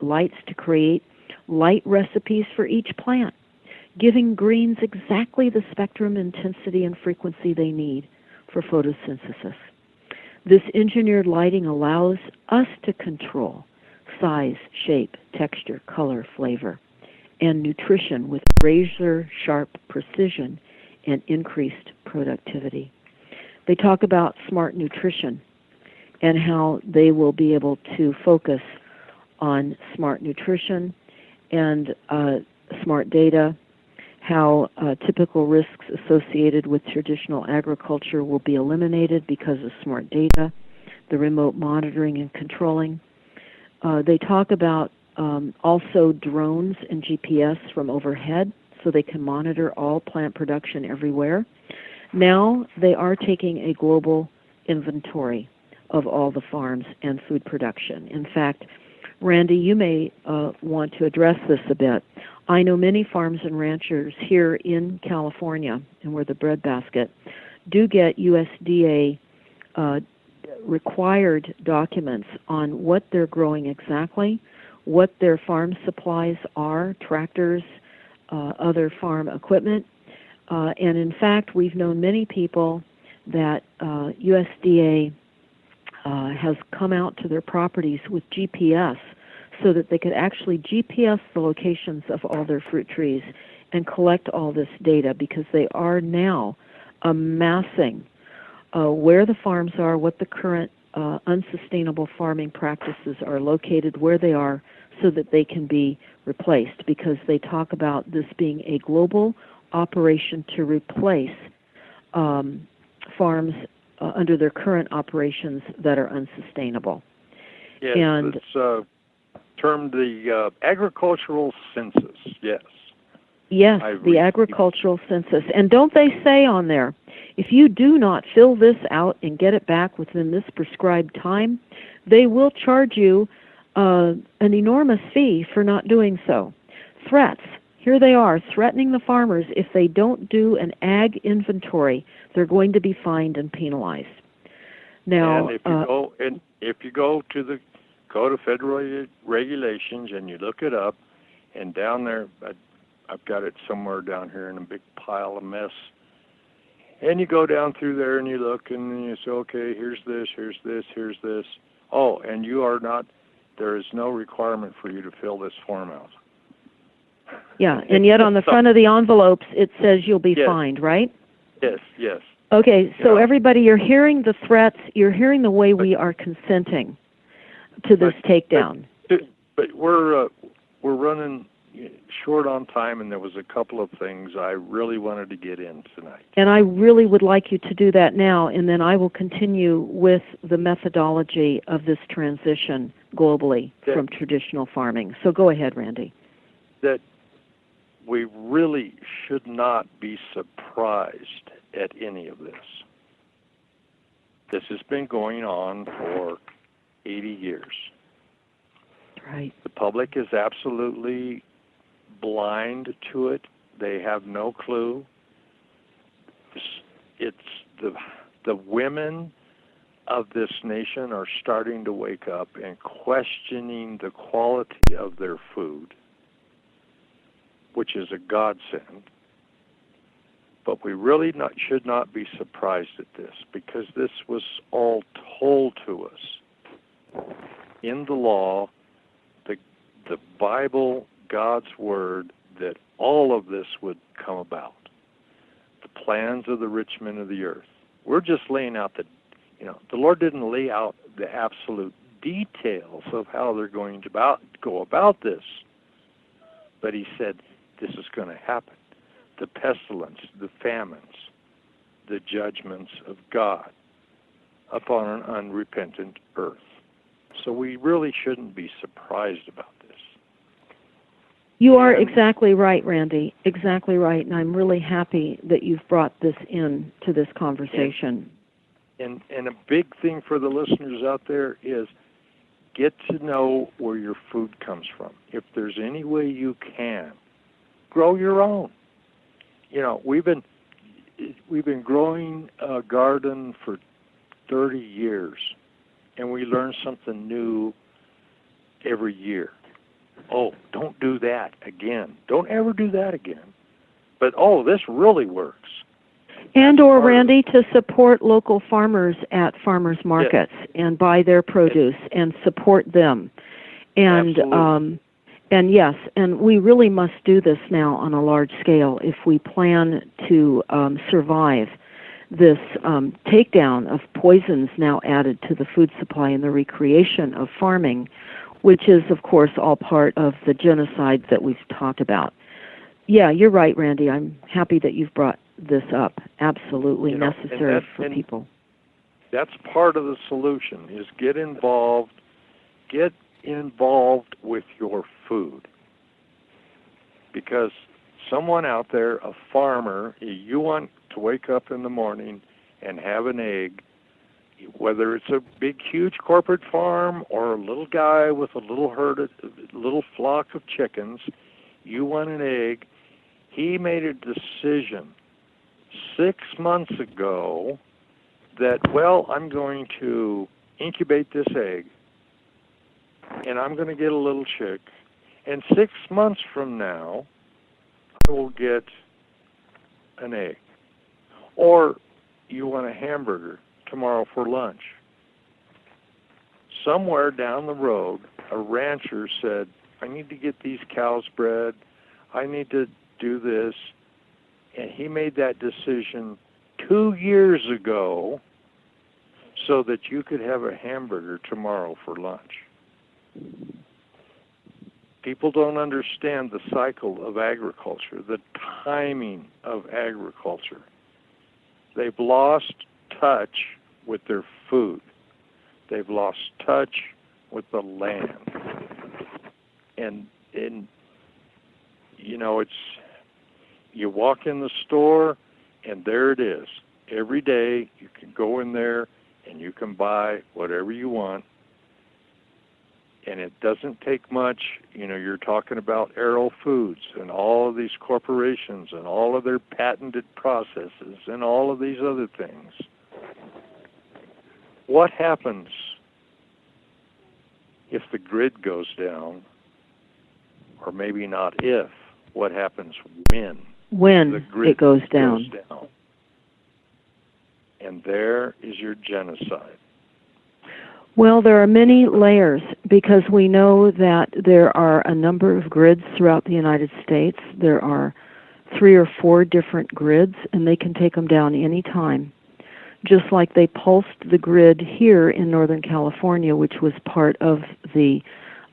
Speaker 5: lights to create light recipes for each plant, giving greens exactly the spectrum, intensity, and frequency they need for photosynthesis. This engineered lighting allows us to control size, shape, texture, color, flavor, and nutrition with razor-sharp precision and increased productivity. They talk about smart nutrition and how they will be able to focus on smart nutrition and smart data, how typical risks associated with traditional agriculture will be eliminated because of smart data, the remote monitoring and controlling. They talk about also drones and GPS from overhead so they can monitor all plant production everywhere. Now they are taking a global inventory of all the farms and food production. In fact, Randy, you may want to address this a bit. I know many farms and ranchers here in California, and we're the breadbasket, do get USDA required documents on what they're growing exactly, what their farm supplies are, tractors, other farm equipment. And in fact, we've known many people that USDA has come out to their properties with GPS so that they could actually GPS the locations of all their fruit trees and collect all this data, because they are now amassing where the farms are, what the current unsustainable farming practices are located, where they are, so that they can be replaced, because they talk about this being a global operation to replace farms under their current operations that are unsustainable.
Speaker 4: Yes,
Speaker 5: and
Speaker 4: it's termed the agricultural census, yes.
Speaker 5: Yes, the agricultural census. And don't they say on there, if you do not fill this out and get it back within this prescribed time, they will charge you an enormous fee for not doing so. Threats. Here they are, threatening the farmers. If they don't do an ag inventory, they're going to be fined and penalized. Now,
Speaker 4: and if you go to federal regulations and you look it up, and down there, I've got it somewhere down here in a big pile of mess. And you go down through there and you look and you say, okay, here's this, here's this, here's this. Oh, and there is no requirement for you to fill this form out.
Speaker 5: Yeah, and yet on the front of the envelopes it says you'll be fined, right?
Speaker 4: Yes.
Speaker 5: Okay, so everybody, you're hearing the threats, you're hearing the way we are consenting to this takedown.
Speaker 4: But we're running short on time, and there was a couple of things I really wanted to get in tonight.
Speaker 5: And I really would like you to do that now, and then I will continue with the methodology of this transition globally from traditional farming. So go ahead, Randy.
Speaker 4: That we really should not be surprised at any of this. This has been going on for 80 years.
Speaker 5: Right.
Speaker 4: The public is absolutely blind to it. They have no clue. It's the women of this nation are starting to wake up and questioning the quality of their food, which is a godsend. But we really should not be surprised at this, because this was all told to us in the law, the Bible, God's Word, that all of this would come about. The plans of the rich men of the earth. We're just laying out the Lord didn't lay out the absolute details of how they're going to go about this. But He said this is going to happen. The pestilence, the famines, the judgments of God upon an unrepentant earth. So we really shouldn't be surprised about this.
Speaker 5: You are exactly right, Randy. Exactly right. And I'm really happy that you've brought this in to this conversation.
Speaker 4: And a big thing for the listeners out there is get to know where your food comes from. If there's any way you can, grow your own. We've been growing a garden for 30 years, and we learn something new every year. Oh, don't do that again. Don't ever do that again. But, this really works.
Speaker 5: And or, Randy, to support local farmers at farmers markets and buy their produce and support them. And and yes, and we really must do this now on a large scale if we plan to survive this takedown of poisons now added to the food supply and the recreation of farming, which is, of course, all part of the genocide that we've talked about. Yeah, you're right, Randy. I'm happy that you've brought this up. Absolutely necessary for people.
Speaker 4: That's part of the solution, is get involved with your food. Because someone out there, a farmer, you want to wake up in the morning and have an egg, whether it's a big, huge corporate farm or a little guy with a little flock of chickens, you want an egg. He made a decision 6 months ago that, I'm going to incubate this egg, and I'm going to get a little chick, and 6 months from now, I will get an egg. Or you want a hamburger tomorrow for lunch. Somewhere down the road, a rancher said, I need to get these cows bred, I need to do this, and he made that decision 2 years ago so that you could have a hamburger tomorrow for lunch. People don't understand the cycle of agriculture, the timing of agriculture. They've lost touch with their food. They've lost touch with the land. And it's, you walk in the store and there it is. Every day you can go in there and you can buy whatever you want. And it doesn't take much. You're talking about Arrow Foods and all of these corporations and all of their patented processes and all of these other things. What happens if the grid goes down, or maybe not if, what happens when the
Speaker 5: it
Speaker 4: grid
Speaker 5: goes down.
Speaker 4: And there is your genocide.
Speaker 5: Well, there are many layers because we know that there are a number of grids throughout the United States. There are 3 or 4 different grids, and they can take them down any time. Just like they pulsed the grid here in Northern California, which was part of the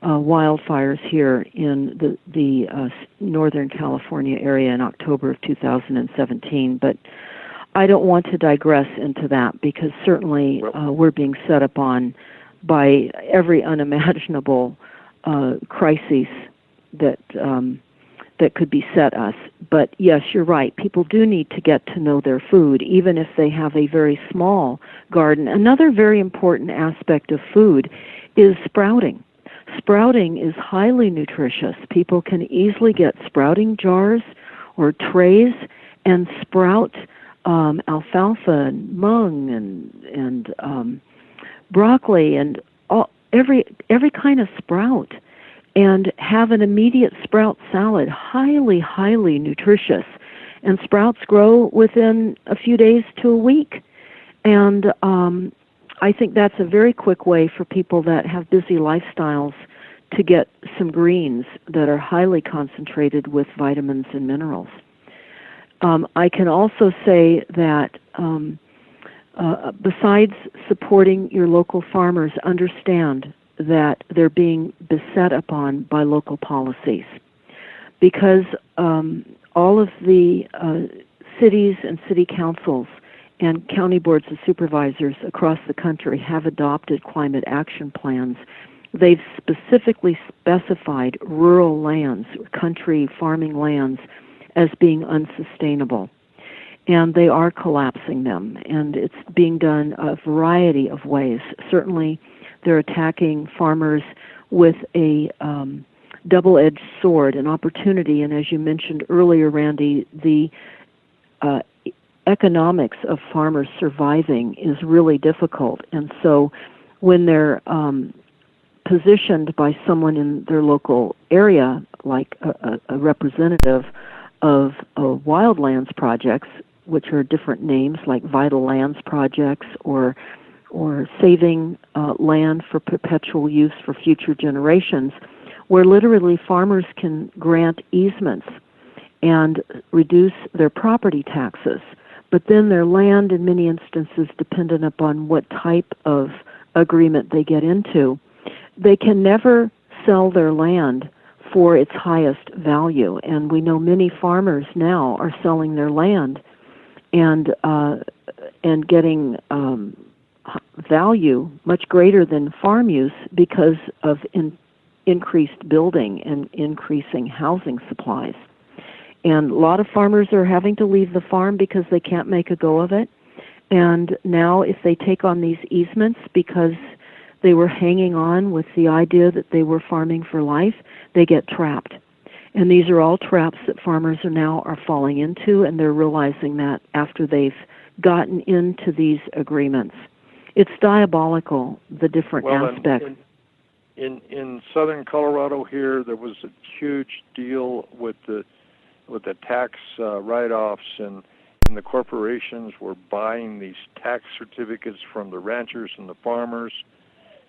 Speaker 5: wildfires here in the Northern California area in October of 2017. But I don't want to digress into that because certainly we're being set upon by every unimaginable crisis that could beset us. But yes, you're right. People do need to get to know their food, even if they have a very small garden. Another very important aspect of food is sprouting. Sprouting is highly nutritious. People can easily get sprouting jars or trays and sprout alfalfa and mung and broccoli and every kind of sprout, and have an immediate sprout salad, highly, highly nutritious. And sprouts grow within a few days to a week. And I think that's a very quick way for people that have busy lifestyles to get some greens that are highly concentrated with vitamins and minerals. I can also say that besides supporting your local farmers, understand that they're being beset upon by local policies. Because all of the cities and city councils and county boards of supervisors across the country have adopted climate action plans. They've specifically specified rural lands, country farming lands, as being unsustainable. And they are collapsing them, and it's being done a variety of ways. Certainly, they're attacking farmers with a double-edged sword, an opportunity, and as you mentioned earlier, Randy, the economics of farmers surviving is really difficult. And so when they're positioned by someone in their local area, like a representative of wildlands projects, which are different names like Vital Lands Projects or saving land for perpetual use for future generations, where literally farmers can grant easements and reduce their property taxes, but then their land in many instances dependent upon what type of agreement they get into. They can never sell their land for its highest value, and we know many farmers now are selling their land and getting value much greater than farm use because of increased building and increasing housing supplies. And a lot of farmers are having to leave the farm because they can't make a go of it. And now if they take on these easements because they were hanging on with the idea that they were farming for life, they get trapped. And these are all traps that farmers are falling into, and they're realizing that after they've gotten into these agreements. It's diabolical, the different aspects.
Speaker 4: In southern Colorado here, there was a huge deal with the tax write-offs, and the corporations were buying these tax certificates from the ranchers and the farmers,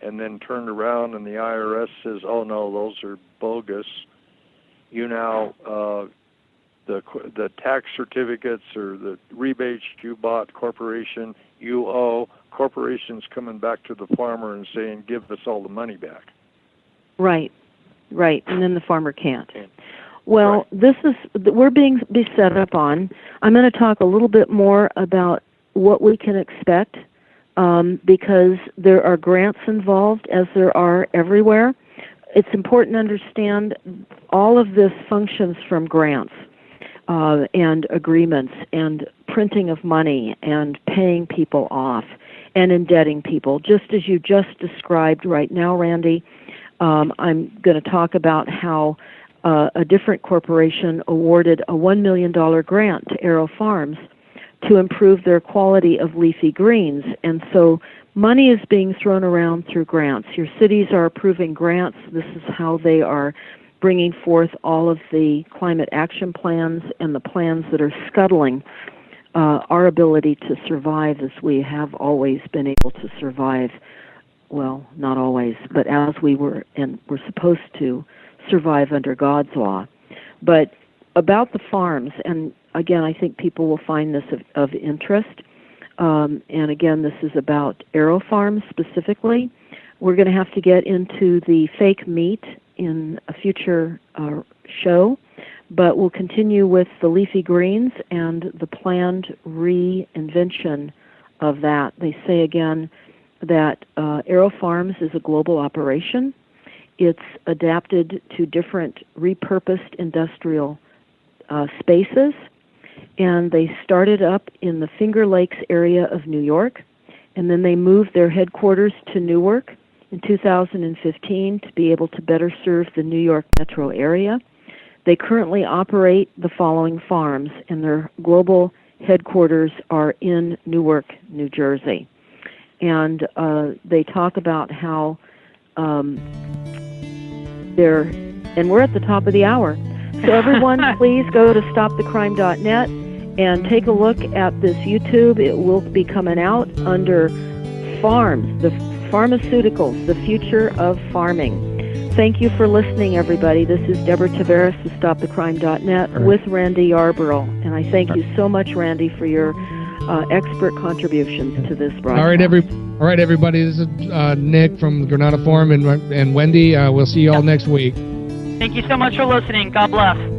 Speaker 4: and then turned around and the IRS says, oh no, those are bogus. You now, the tax certificates or the rebates you bought, corporation, you owe. Corporations coming back to the farmer and saying, give us all the money back.
Speaker 5: Right, and then the farmer can't. Well, right. We're being set up on. I'm going to talk a little bit more about what we can expect because there are grants involved, as there are everywhere. It's important to understand all of this functions from grants and agreements and printing of money and paying people off and indebting people, just as you just described right now, Randy. I'm going to talk about how a different corporation awarded a $1 million grant to Arrow Farms to improve their quality of leafy greens. And so money is being thrown around through grants. Your cities are approving grants. This is how they are bringing forth all of the climate action plans and the plans that are scuttling our ability to survive as we have always been able to survive. Well, not always, but as we were and were supposed to survive under God's law. But about the farms, and again, I think people will find this of interest. And again, this is about AeroFarms specifically. We're going to have to get into the fake meat in a future show, but we'll continue with the leafy greens and the planned reinvention of that. They say again that AeroFarms is a global operation. It's adapted to different repurposed industrial spaces, and they started up in the Finger Lakes area of New York, and then they moved their headquarters to Newark in 2015 to be able to better serve the New York metro area. They currently operate the following farms, and their global headquarters are in Newark, New Jersey. And they talk about how and we're at the top of the hour. So everyone, please go to stopthecrime.net and take a look at this YouTube. It will be coming out under Farms, the Farmaceuticals, the future of farming. Thank you for listening, everybody. This is Deborah Tavares of stopthecrime.net with Randy Yarbrough. And I thank you so much, Randy, for your expert contributions to this broadcast.
Speaker 3: All right, everybody. This is Nick from the Granada Forum and Wendy. We'll see you all next week.
Speaker 2: Thank you so much for listening. God bless.